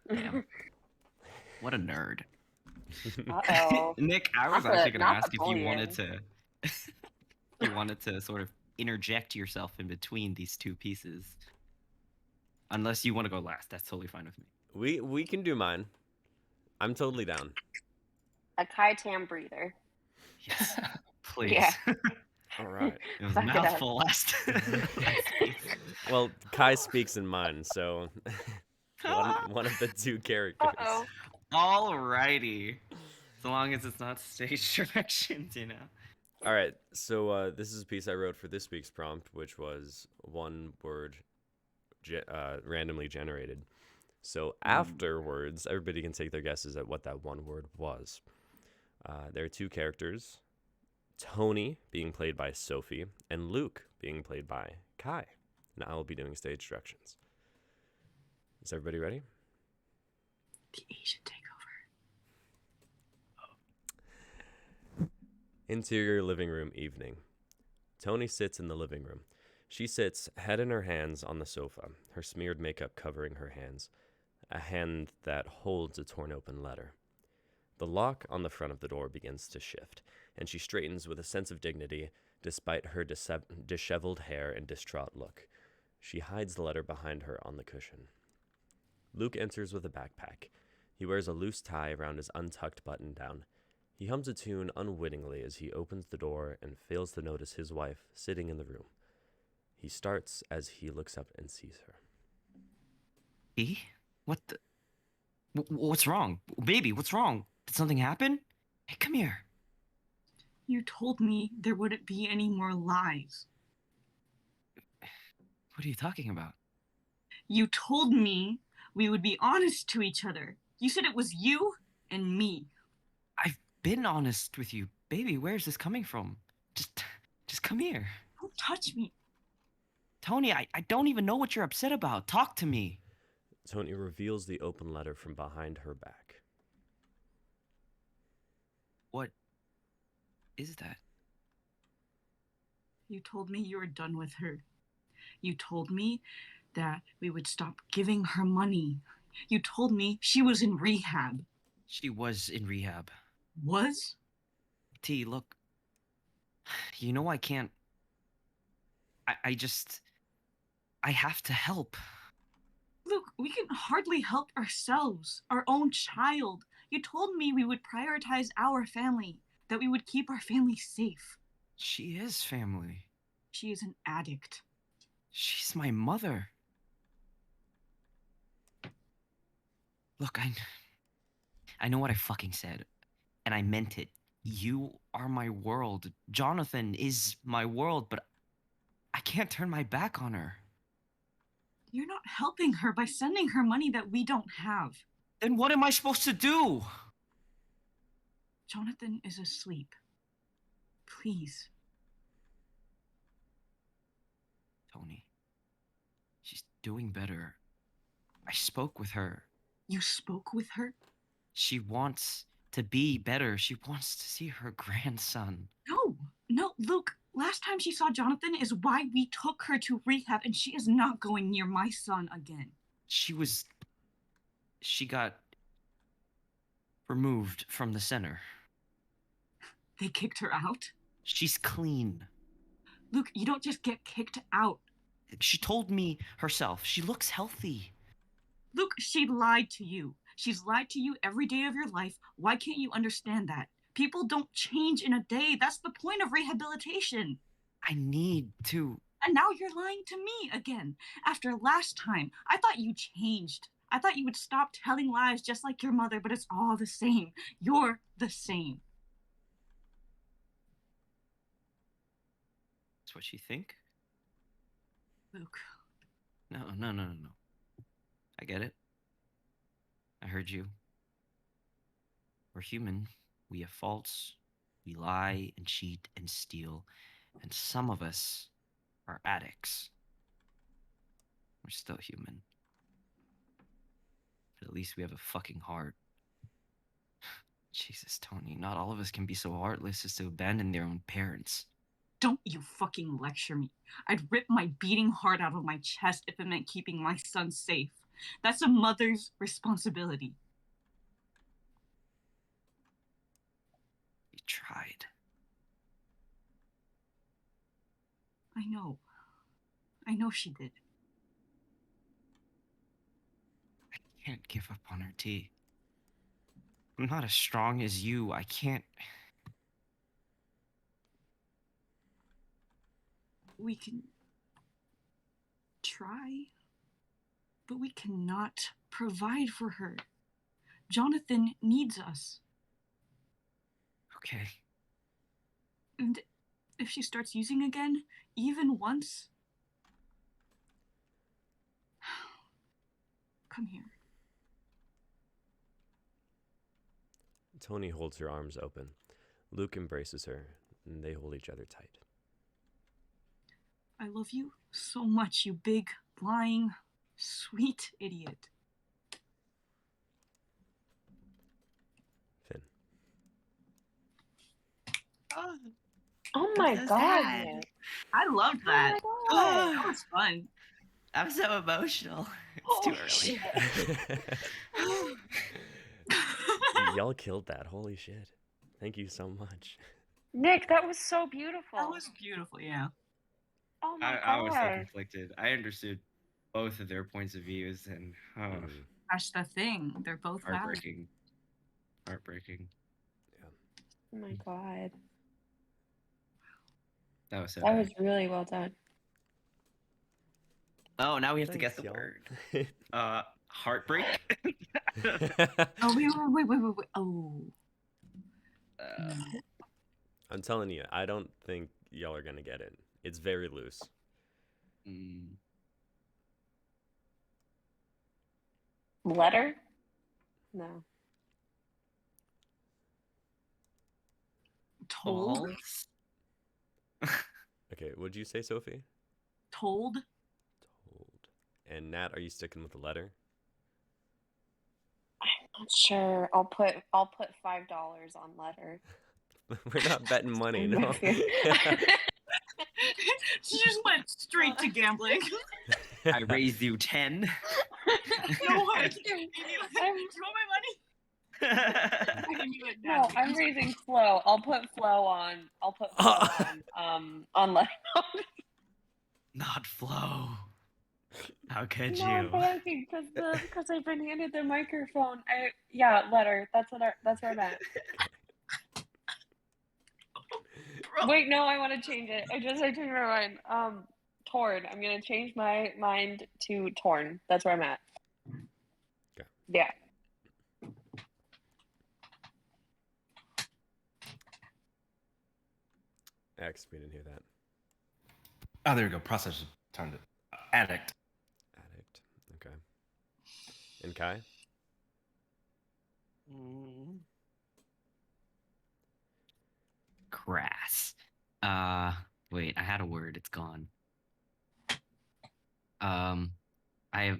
Damn. What a nerd. Uh-oh. Nick, I was Not the- actually going to not ask the if you wanted bullying. to you wanted to sort of interject yourself in between these two pieces. Unless you want to go last, that's totally fine with me. We can do mine. I'm totally down. A Kai Tam breather. Yes. Please. Yeah. All right. It was a Back it up. mouthful last. Well, Kai speaks in mine, so one of the two characters. Uh-oh. Alrighty. So long as it's not stage directions, you know. All right, so this is a piece I wrote for this week's prompt, which was one word randomly generated. So afterwards, everybody can take their guesses at what that one word was. There are two characters, Tony being played by Sophie, and Luke being played by Kai. And I will be doing stage directions. Is everybody ready? The Asian takeover. Interior living room evening. Tony sits in the living room. She sits, head in her hands, on the sofa, her smeared makeup covering her hands, a hand that holds a torn open letter. The lock on the front of the door begins to shift, and she straightens with a sense of dignity, despite her disheveled hair and distraught look. She hides the letter behind her on the cushion. Luke enters with a backpack. He wears a loose tie around his untucked button-down. He hums a tune unwittingly as he opens the door and fails to notice his wife sitting in the room. He starts as he looks up and sees her. E? What the? What's wrong? Baby, what's wrong? Did something happen? Hey, come here. You told me there wouldn't be any more lies. What are you talking about? You told me we would be honest to each other. You said it was you and me. I've been honest with you. Baby, where's this coming from? Just come here. Don't touch me. Tony, I don't even know what you're upset about. Talk to me. Tony reveals the open letter from behind her back. What is that? You told me you were done with her. You told me that we would stop giving her money. You told me she was in rehab. She was in rehab. Was? T, look. You know I can't I have to help. Luke, we can hardly help ourselves, our own child. You told me we would prioritize our family, that we would keep our family safe. She is family. She is an addict. She's my mother. Look, I know what I fucking said, and I meant it. You are my world. Jonathan is my world, but I can't turn my back on her. You're not helping her by sending her money that we don't have. Then what am I supposed to do? Jonathan is asleep. Please. Tony, she's doing better. I spoke with her. You spoke with her? She wants to be better. She wants to see her grandson. No, Luke. Last time she saw Jonathan is why we took her to rehab, and she is not going near my son again. She got removed from the center. They kicked her out? She's clean. Luke, you don't just get kicked out. She told me herself. She looks healthy. Luke, she lied to you. She's lied to you every day of your life. Why can't you understand that? People don't change in a day. That's the point of rehabilitation. I need to. And now you're lying to me again. After last time, I thought you changed. I thought you would stop telling lies just like your mother, but it's all the same. You're the same. That's what you think? Luke. No. I get it. I heard you. We're human. We have faults. We lie and cheat and steal. And some of us are addicts. We're still human. But at least we have a fucking heart. Jesus, Tony, not all of us can be so heartless as to abandon their own parents. Don't you fucking lecture me. I'd rip my beating heart out of my chest if it meant keeping my son safe. That's a mother's responsibility. You tried. I know. I know she did. I can't give up on her, T. I'm not as strong as you. I can't. We can try, but we cannot provide for her. Jonathan needs us. Okay. And if she starts using again, even once, come here. Tony holds her arms open. Luke embraces her, and they hold each other tight. I love you so much, you big, lying, sweet idiot. Finn. Oh my That's god. sad. Nick. I loved that. Oh my god. That was fun. I'm so emotional. It's Oh, too early. shit. Y'all killed that. Holy shit. Thank you so much. Nick, that was so beautiful. That was beautiful, yeah. Oh my I was so god. conflicted. I understood both of their points of views, and Mhm. That's the thing. They're both valid. heartbreaking. Heartbreaking. Oh my god. That was so That bad. was really well done. Oh, now we have to Thanks, guess the y'all. word. Heartbreak. Oh, wait. Oh. I'm telling you, I don't think y'all are gonna get it. It's very loose. Letter? No. Told? Balls? Okay, what'd you say, Sophie? Told? Told. And Nat, are you sticking with the letter? I'm not sure. I'll put $5 on letter. We're not betting money, no. She just went straight to gambling. I raised you 10. No, I can't. Do you want my money? No, I'm raising Flo. I'll put Flo on. On letter. Not Flo. How could No, I'm you? blanking because I've been handed the microphone. Letter. That's where I'm at. Wait, no, I want to change it. I changed my mind. Torn. I'm gonna change my mind to torn. That's where I'm at. Okay. Yeah. X, we didn't hear that. Oh, there we go. Processor turned it. Addict. Addict. Okay. And Kai? Crass. Wait, I had a word. It's gone. I have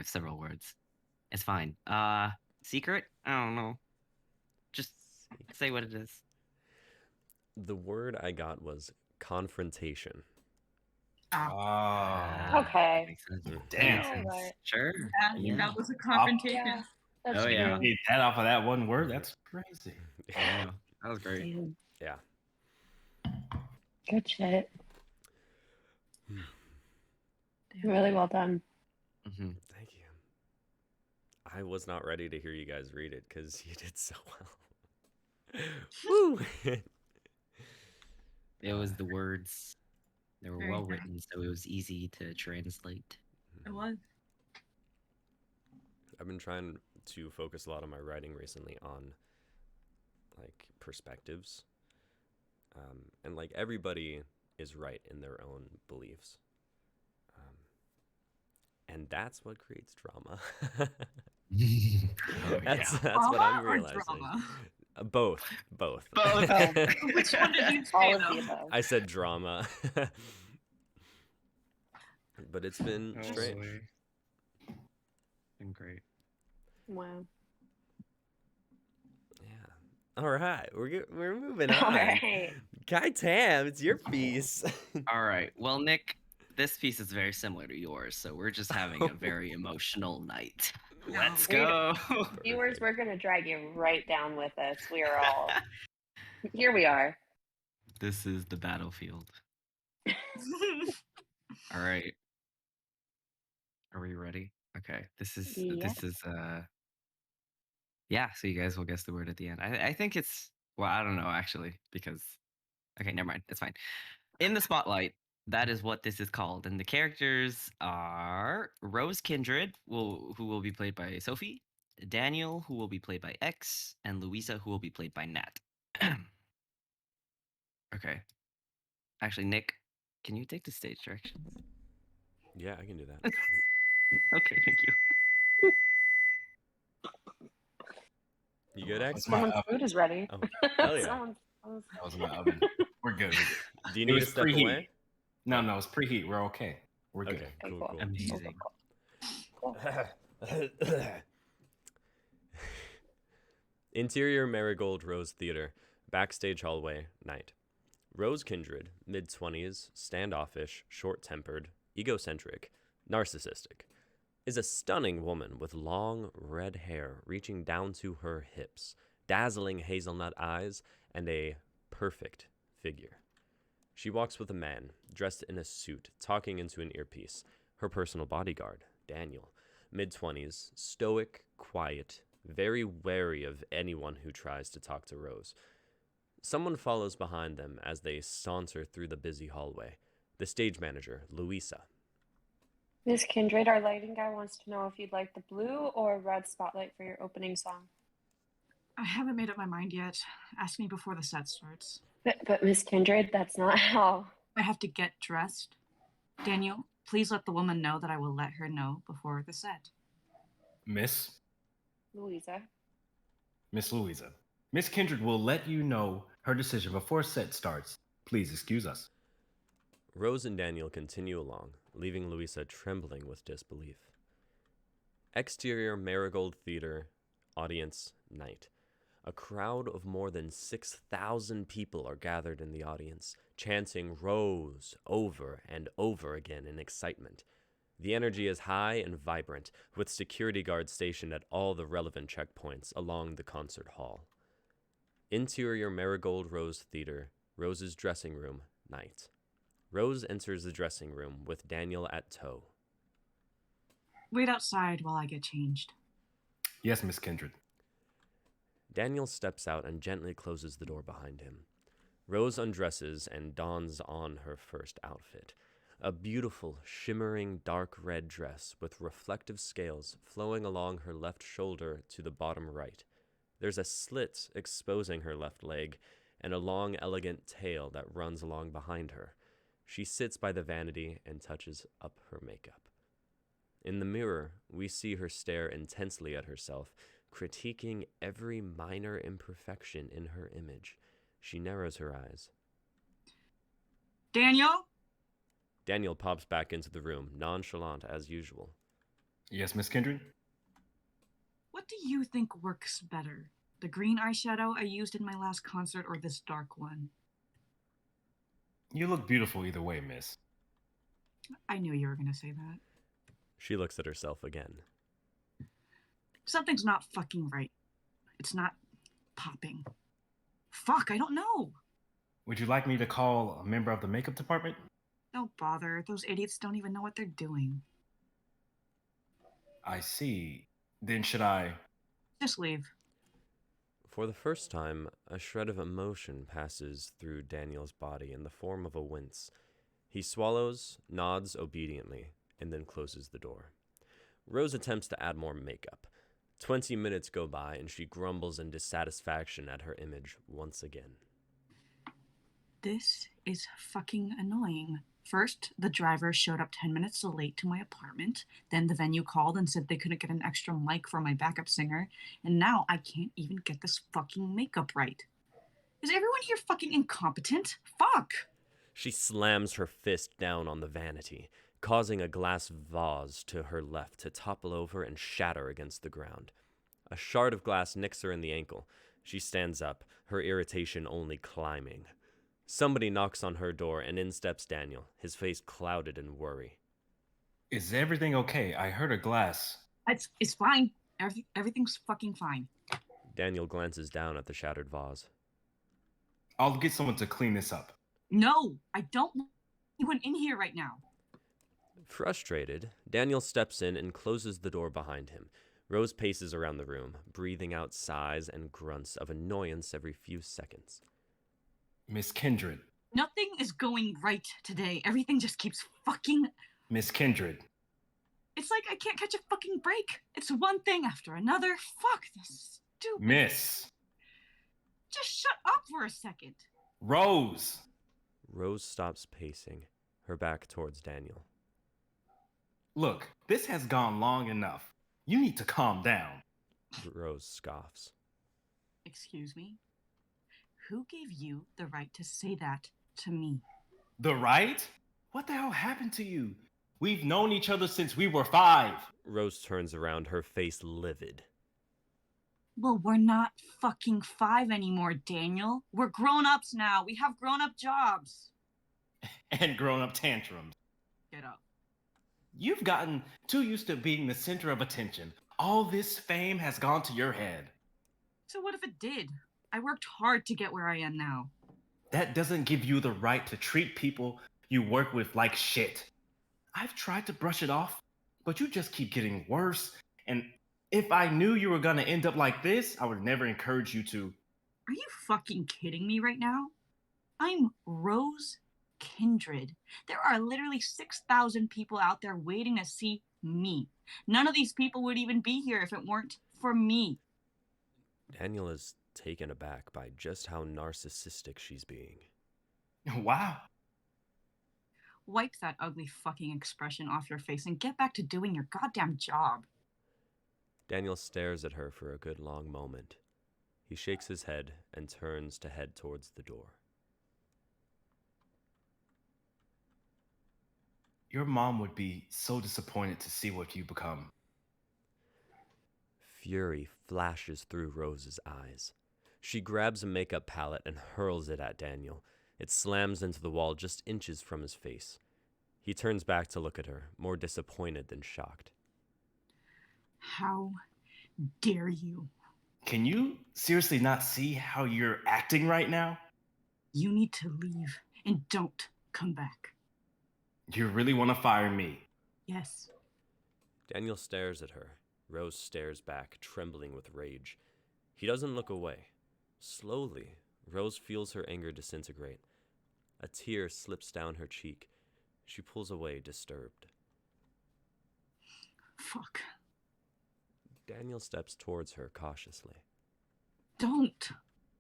several words. It's fine. Secret? I don't know. Just say what it is. The word I got was confrontation. Oh. Okay. Makes sense. Mm. Damn. Makes sense. Alright. Sure. Yeah, Yeah. that was a confrontation. Yeah. That's Oh, yeah. true. Get that off of that one word. That's crazy. Yeah. That was great. Damn. Yeah. Good shit. Hmm. Really well done. Mm-hmm. Thank you. I was not ready to hear you guys read it because you did so well. Woo! It was the words. They were Very well nice. written, so it was easy to translate. It was. I've been trying to focus a lot of my writing recently on like perspectives. And like everybody is right in their own beliefs. And that's what creates drama. That's what I'm Drama or realizing. drama? Both. Both. Which one did you say, All of the though? above. I said drama. But it's been Oh, strange. boy. Been great. Wow. Yeah. All right, we're moving All on. right. Kai Tam, it's your piece. All right. Well, Nick, this piece is very similar to yours, so we're just having a very emotional night. Let's go. Viewers, we're gonna drag you right down with us. We are all here. We are. This is the battlefield. All right. Are we ready? Okay. Yeah. Yeah, so you guys will guess the word at the end. I think it's, well, I don't know actually, because okay, never mind. It's fine. In the spotlight, that is what this is called. And the characters are Rose Kindred, who will be played by Sophie, Daniel, who will be played by X, and Louisa, who will be played by Nat. Okay. Actually, Nick, can you take the stage directions? Yeah, I can do that. Okay, thank you. You good, X? That's my Someone's oven. food is ready. Oh, hell yeah. Someone's- That was my oven. We're good. Do you It need to was step preheat. away? No, it's preheat. We're okay. We're good. Okay, Okay, cool, cool. cool. Amazing. Cool. Interior Marigold Rose Theater, backstage hallway, night. Rose Kindred, mid-20s, standoffish, short-tempered, egocentric, narcissistic, is a stunning woman with long red hair reaching down to her hips, dazzling hazelnut eyes, and a perfect figure. She walks with a man, dressed in a suit, talking into an earpiece. Her personal bodyguard, Daniel, mid-20s, stoic, quiet, very wary of anyone who tries to talk to Rose. Someone follows behind them as they saunter through the busy hallway. The stage manager, Louisa. Miss Kindred, our lighting guy wants to know if you'd like the blue or red spotlight for your opening song. I haven't made up my mind yet. Ask me before the set starts. But Miss Kindred, that's not how. I have to get dressed. Daniel, please let the woman know that I will let her know before the set. Miss Louisa. Louisa. Miss Kindred will let you know her decision before set starts. Please excuse us. Rose and Daniel continue along, leaving Louisa trembling with disbelief. Exterior Marigold Theater, audience, night. A crowd of more than 6,000 people are gathered in the audience, chanting Rose over and over again in excitement. The energy is high and vibrant, with security guards stationed at all the relevant checkpoints along the concert hall. Interior Marigold Rose Theater, Rose's dressing room, night. Rose enters the dressing room with Daniel at tow. Wait outside while I get changed. Yes, Miss Kindred. Daniel steps out and gently closes the door behind him. Rose undresses and dons on her first outfit. A beautiful, shimmering dark red dress with reflective scales flowing along her left shoulder to the bottom right. There's a slit exposing her left leg and a long, elegant tail that runs along behind her. She sits by the vanity and touches up her makeup. In the mirror, we see her stare intensely at herself, critiquing every minor imperfection in her image. She narrows her eyes. Daniel? Daniel pops back into the room, nonchalant as usual. Yes, Miss Kindred? What do you think works better? The green eyeshadow I used in my last concert or this dark one? You look beautiful either way, miss. I knew you were going to say that. She looks at herself again. Something's not fucking right. It's not popping. Fuck, I don't know. Would you like me to call a member of the makeup department? Don't bother. Those idiots don't even know what they're doing. I see. Then should I? Just leave. For the first time, a shred of emotion passes through Daniel's body in the form of a wince. He swallows, nods obediently, and then closes the door. Rose attempts to add more makeup. 20 minutes go by, and she grumbles in dissatisfaction at her image once again. This is fucking annoying. First, the driver showed up 10 minutes late to my apartment. Then the venue called and said they couldn't get an extra mic for my backup singer. And now I can't even get this fucking makeup right. Is everyone here fucking incompetent? Fuck! She slams her fist down on the vanity, causing a glass vase to her left to topple over and shatter against the ground. A shard of glass nicks her in the ankle. She stands up, her irritation only climbing. Somebody knocks on her door, and in steps Daniel, his face clouded in worry. Is everything okay? I heard a glass. It's fine. Everything's fucking fine. Daniel glances down at the shattered vase. I'll get someone to clean this up. No, I don't want anyone in here right now. Frustrated, Daniel steps in and closes the door behind him. Rose paces around the room, breathing out sighs and grunts of annoyance every few seconds. Miss Kindred. Nothing is going right today. Everything just keeps fucking... Miss Kindred. It's like I can't catch a fucking break. It's one thing after another. Fuck this stupid... Miss. Just shut up for a second. Rose. Rose stops pacing, her back towards Daniel. Look, this has gone long enough. You need to calm down. Rose scoffs. Excuse me? Who gave you the right to say that to me? The right? What the hell happened to you? We've known each other since we were 5. Rose turns around, her face livid. Well, we're not fucking 5 anymore, Daniel. We're grown-ups now. We have grown-up jobs. And grown-up tantrums. Get up. You've gotten too used to being the center of attention. All this fame has gone to your head. So what if it did? I worked hard to get where I am now. That doesn't give you the right to treat people you work with like shit. I've tried to brush it off, but you just keep getting worse. And if I knew you were gonna end up like this, I would never encourage you to. Are you fucking kidding me right now? I'm Rose Kindred. There are literally 6,000 people out there waiting to see me. None of these people would even be here if it weren't for me. Daniel is taken aback by just how narcissistic she's being. Wow. Wipe that ugly fucking expression off your face and get back to doing your goddamn job. Daniel stares at her for a good long moment. He shakes his head and turns to head towards the door. Your mom would be so disappointed to see what you become. Fury flashes through Rose's eyes. She grabs a makeup palette and hurls it at Daniel. It slams into the wall just inches from his face. He turns back to look at her, more disappointed than shocked. How dare you? Can you seriously not see how you're acting right now? You need to leave and don't come back. You really want to fire me? Yes. Daniel stares at her. Rose stares back, trembling with rage. He doesn't look away. Slowly, Rose feels her anger disintegrate. A tear slips down her cheek. She pulls away, disturbed. Fuck. Daniel steps towards her cautiously. Don't.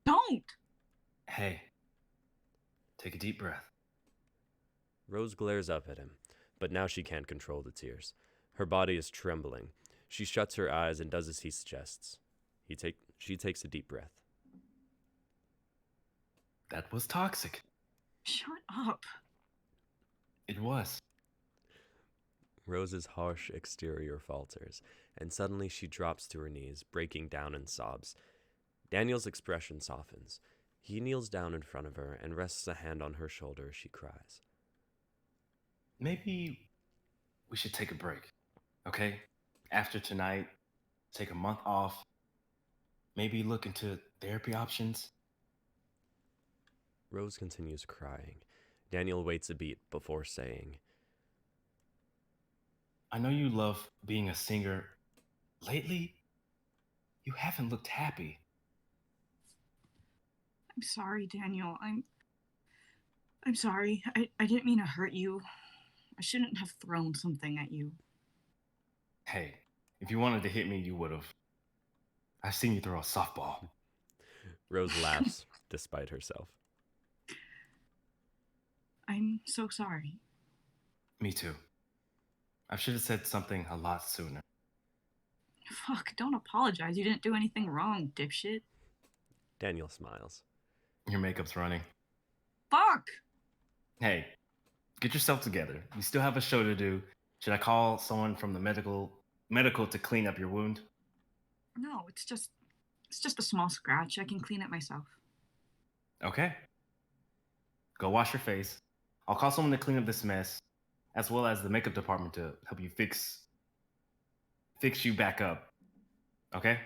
Don't. Hey, take a deep breath. Rose glares up at him, but now she can't control the tears. Her body is trembling. She shuts her eyes and does as he suggests. She takes a deep breath. That was toxic. Shut up. It was. Rose's harsh exterior falters, and suddenly she drops to her knees, breaking down in sobs. Daniel's expression softens. He kneels down in front of her and rests a hand on her shoulder as she cries. Maybe we should take a break, okay? After tonight, take a month off. Maybe look into therapy options. Rose continues crying. Daniel waits a beat before saying, I know you love being a singer. Lately, you haven't looked happy. I'm sorry, Daniel. I'm sorry. I didn't mean to hurt you. I shouldn't have thrown something at you. Hey, if you wanted to hit me, you would have. I've seen you throw a softball. Rose laughs despite herself. I'm so sorry. Me too. I should have said something a lot sooner. Fuck, don't apologize. You didn't do anything wrong, dipshit. Daniel smiles. Your makeup's running. Fuck! Hey, get yourself together. You still have a show to do. Should I call someone from the medical to clean up your wound? No, it's just a small scratch. I can clean it myself. Okay. Go wash your face. I'll call someone to clean up this mess, as well as the makeup department to help you fix you back up. Okay?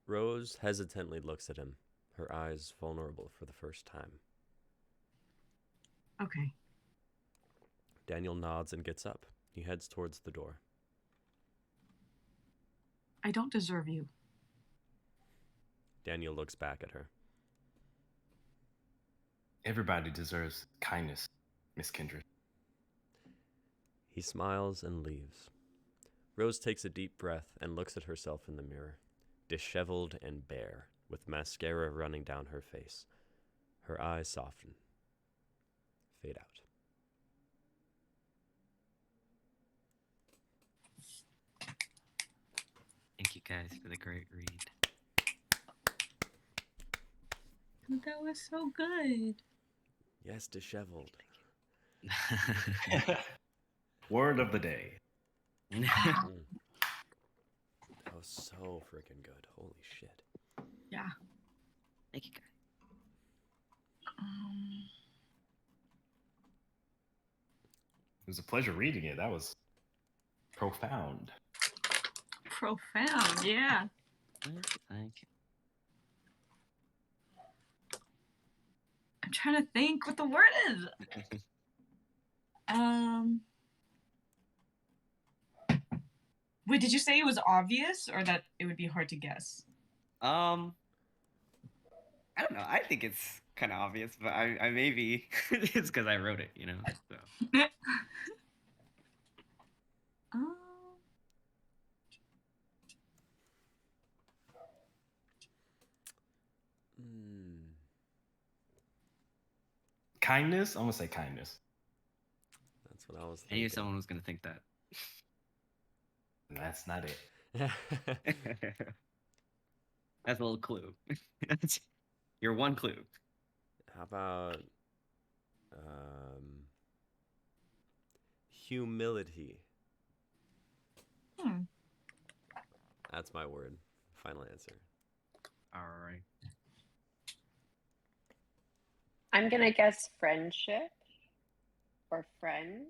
Rose hesitantly looks at him, her eyes vulnerable for the first time. Okay. Daniel nods and gets up. He heads towards the door. I don't deserve you. Daniel looks back at her. Everybody deserves kindness, Miss Kindred. He smiles and leaves. Rose takes a deep breath and looks at herself in the mirror, disheveled and bare, with mascara running down her face. Her eyes soften. Fade out. Thank you guys for the great read. That was so good. Yes, disheveled. Word of the day. Mm. That was so freaking good. Holy shit. Yeah. Thank you guys. It was a pleasure reading it. That was profound. Profound, yeah. Thank you. I'm trying to think what the word is. Wait, did you say it was obvious or that it would be hard to guess? I don't know. I think it's kind of obvious, but I maybe it's because I wrote it, you know. So. Um, Kindness? I'm gonna say kindness. That's what I was I thinking. knew someone was gonna think that. And that's not it. That's a little clue. That's your one clue. How about humility? That's my word. Final answer. All right. I'm gonna guess friendship or friend.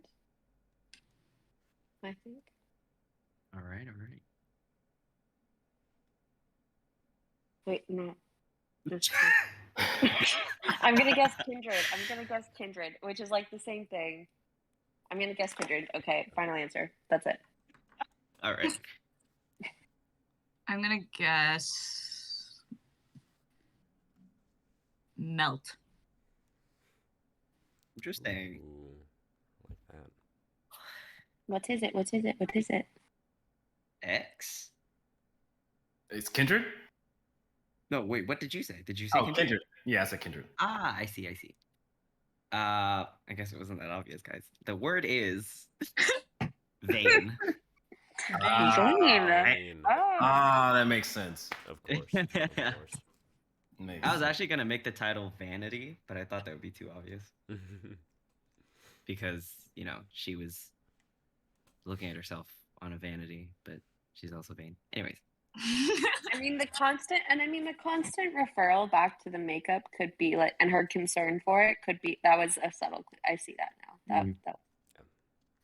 I think. All right. All right. Wait, no. Just I'm gonna guess kindred. I'm gonna guess kindred, which is like the same thing. I'm gonna guess Kindred. Okay, final answer. That's it. All right. I'm gonna guess melt. Interesting. Ooh, like that. What is it? What is it? What is it? X. It's Kindred? No, wait. What did you say? Did you say Oh, Kindred? Kindred. Yeah, I said Kindred. Ah, I see. I see. I guess it wasn't that obvious, guys. The word is vein. Green. Vein. Oh. That makes sense. Of course. Of course. Makes I was sense. actually gonna make the title Vanity, but I thought that would be too obvious because she was looking at herself on a vanity, but she's also vain. Anyways, I mean the constant referral back to the makeup could be like, and her concern for it could be, that was a subtle clue. I see that now. That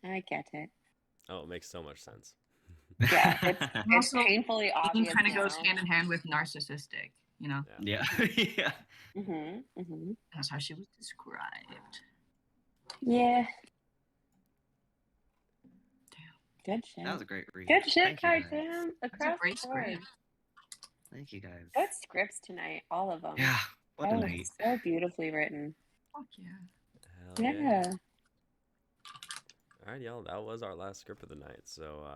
I get it. Oh, it makes so much sense. Yeah, it's Also, painfully Vein obvious. kind of goes now. hand in hand with narcissistic. yeah, yeah. That's how she was described. Yeah. Good shit. That was a great read. Good shit, Thank you, guys. Cartoon. That's a Across great the board. script. Thank you, guys. Good scripts tonight, all of them. Yeah, what a Oh, night. so beautifully written. Fuck yeah. Hell Yeah. All right, y'all. That was our last script of the night. So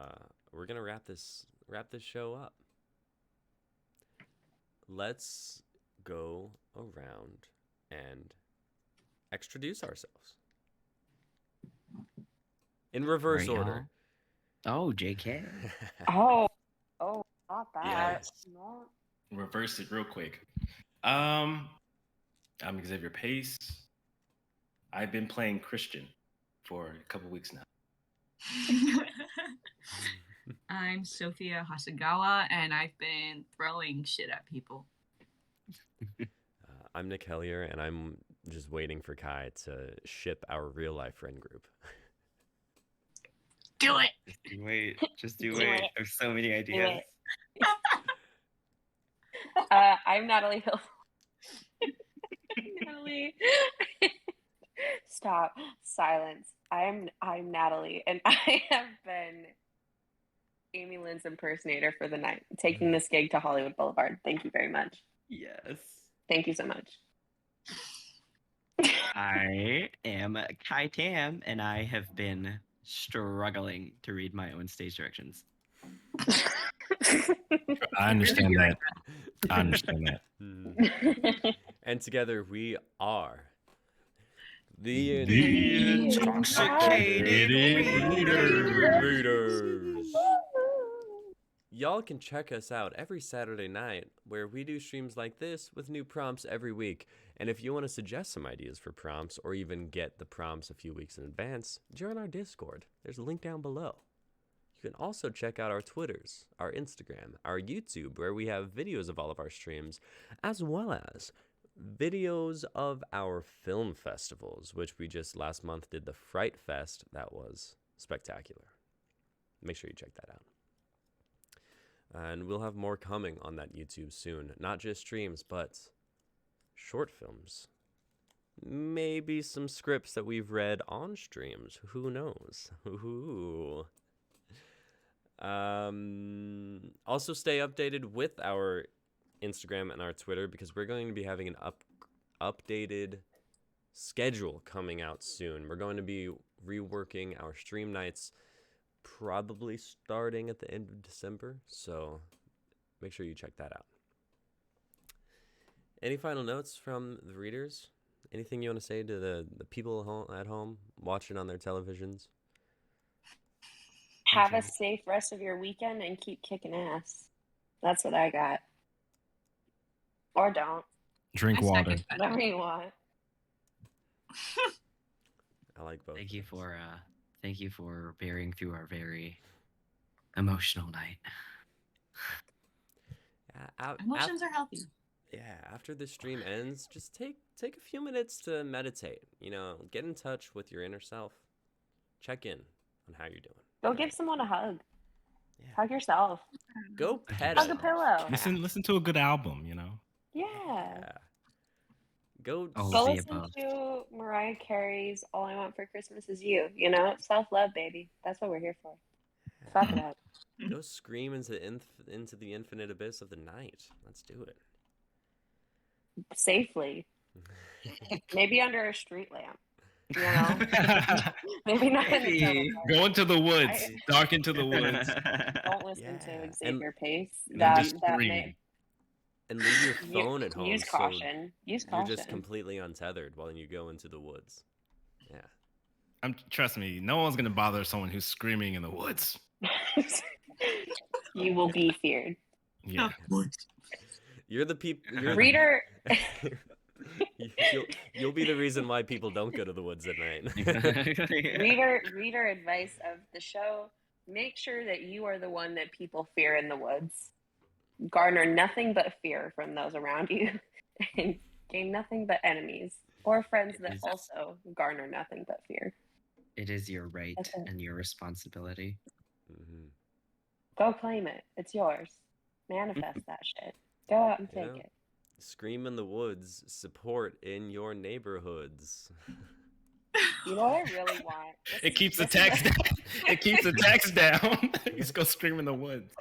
we're gonna wrap this show up. Let's go around and introduce ourselves in reverse Right, order. Oh, JK. Oh, not that. Yes. No. Reverse it real quick. I'm Xavier Pace. I've been playing Christian for a couple weeks now. I'm Sophia Hasagawa, and I've been throwing shit at people. I'm Nick Hellier, and I'm just waiting for Kai to ship our real life friend group. Do it! Just do Do it. it. There's so many ideas. I'm Natalie Hill. Natalie. Stop. Silence. I'm Natalie, and I have been Amy Lynn's impersonator for the night, taking this gig to Hollywood Boulevard. Thank you very much. Yes. Thank you so much. I am Kai Tam, and I have been struggling to read my own stage directions. I understand that. I understand that. And together we are the Intoxicated Readers. Y'all can check us out every Saturday night where we do streams like this with new prompts every week. And if you want to suggest some ideas for prompts or even get the prompts a few weeks in advance, join our Discord. There's a link down below. You can also check out our Twitters, our Instagram, our YouTube, where we have videos of all of our streams, as well as videos of our film festivals, which we just last month did the Fright Fest. That was spectacular. Make sure you check that out. And we'll have more coming on that YouTube soon. Not just streams, but short films. Maybe some scripts that we've read on streams. Who knows? Ooh. Also stay updated with our Instagram and our Twitter, because we're going to be having an updated schedule coming out soon. We're going to be reworking our stream nights, probably starting at the end of December, so make sure you check that out. Any final notes from the readers? Anything you want to say to the people at home watching on their televisions? Have a safe rest of your weekend and keep kicking ass. That's what I got. Or don't. Drink water. Whatever you want. I like both. Thank you for bearing through our very emotional night. Emotions are healthy. Yeah, after the stream ends, just take a few minutes to meditate. Get in touch with your inner self. Check in on how you're doing. Go give someone a hug. Yeah. Hug yourself. Go pet Hug it. a pillow. Listen to a good album, Yeah. Yeah. Go All Go of the listen above. to Mariah Carey's "All I Want for Christmas Is You." You know, self-love, baby. That's what we're here for. Fuck it up. go scream into the infinite abyss of the night. Let's do it. Safely. Maybe under a street lamp. You know? Maybe not in the Maybe. total dark. Go into the woods, I- dark into the woods, Don't listen Yeah, to Xavier Pace. and then That just that scream. may and leave your phone at home. use so caution. Use you're caution. just completely untethered while you go into the woods. Yeah. Trust me, no one's gonna bother someone who's screaming in the woods. You will be feared. Yeah. You're the people. Reader, You'll be the reason why people don't go to the woods at night. reader advice of the show: make sure that you are the one that people fear in the woods. Garner nothing but fear from those around you, and gain nothing but enemies or friends that also garner nothing but fear. It is your right That's it. and your responsibility. Mhm. Go claim it. It's yours. Manifest that shit. Go out and take Yeah. it. Scream in the woods. Support in your neighborhoods. You know what I really want? It keeps the tax down. It keeps the tax down. You just go scream in the woods.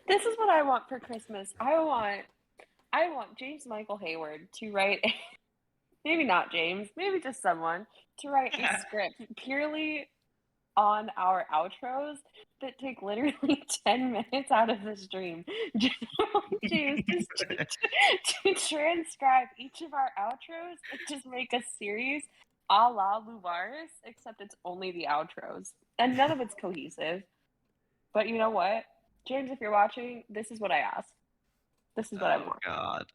This is what I want for Christmas. I want James Michael Hayward to write, maybe not James, maybe just someone, to write a script purely on our outros that take literally 10 minutes out of the stream. James, just to transcribe each of our outros and just make a series a la Luvaris, except it's only the outros. And none of it's cohesive. But you know what? James, if you're watching, this is what I ask. This is what I want. God.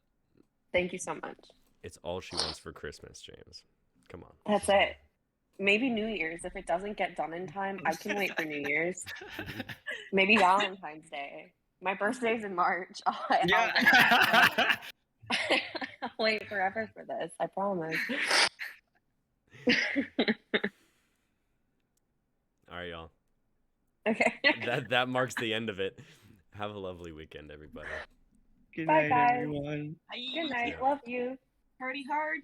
Thank you so much. It's all she wants for Christmas, James. Come on. That's it. Maybe New Year's. If it doesn't get done in time, I can wait for New Year's. Maybe Valentine's Day. My birthday's in March. Yeah. I'll wait forever for this. I promise. All right, y'all. Okay. That marks the end of it. Have a lovely weekend, everybody. Good Bye, night, guys. everyone. Bye. Good night. Yeah. Love you. Party hard.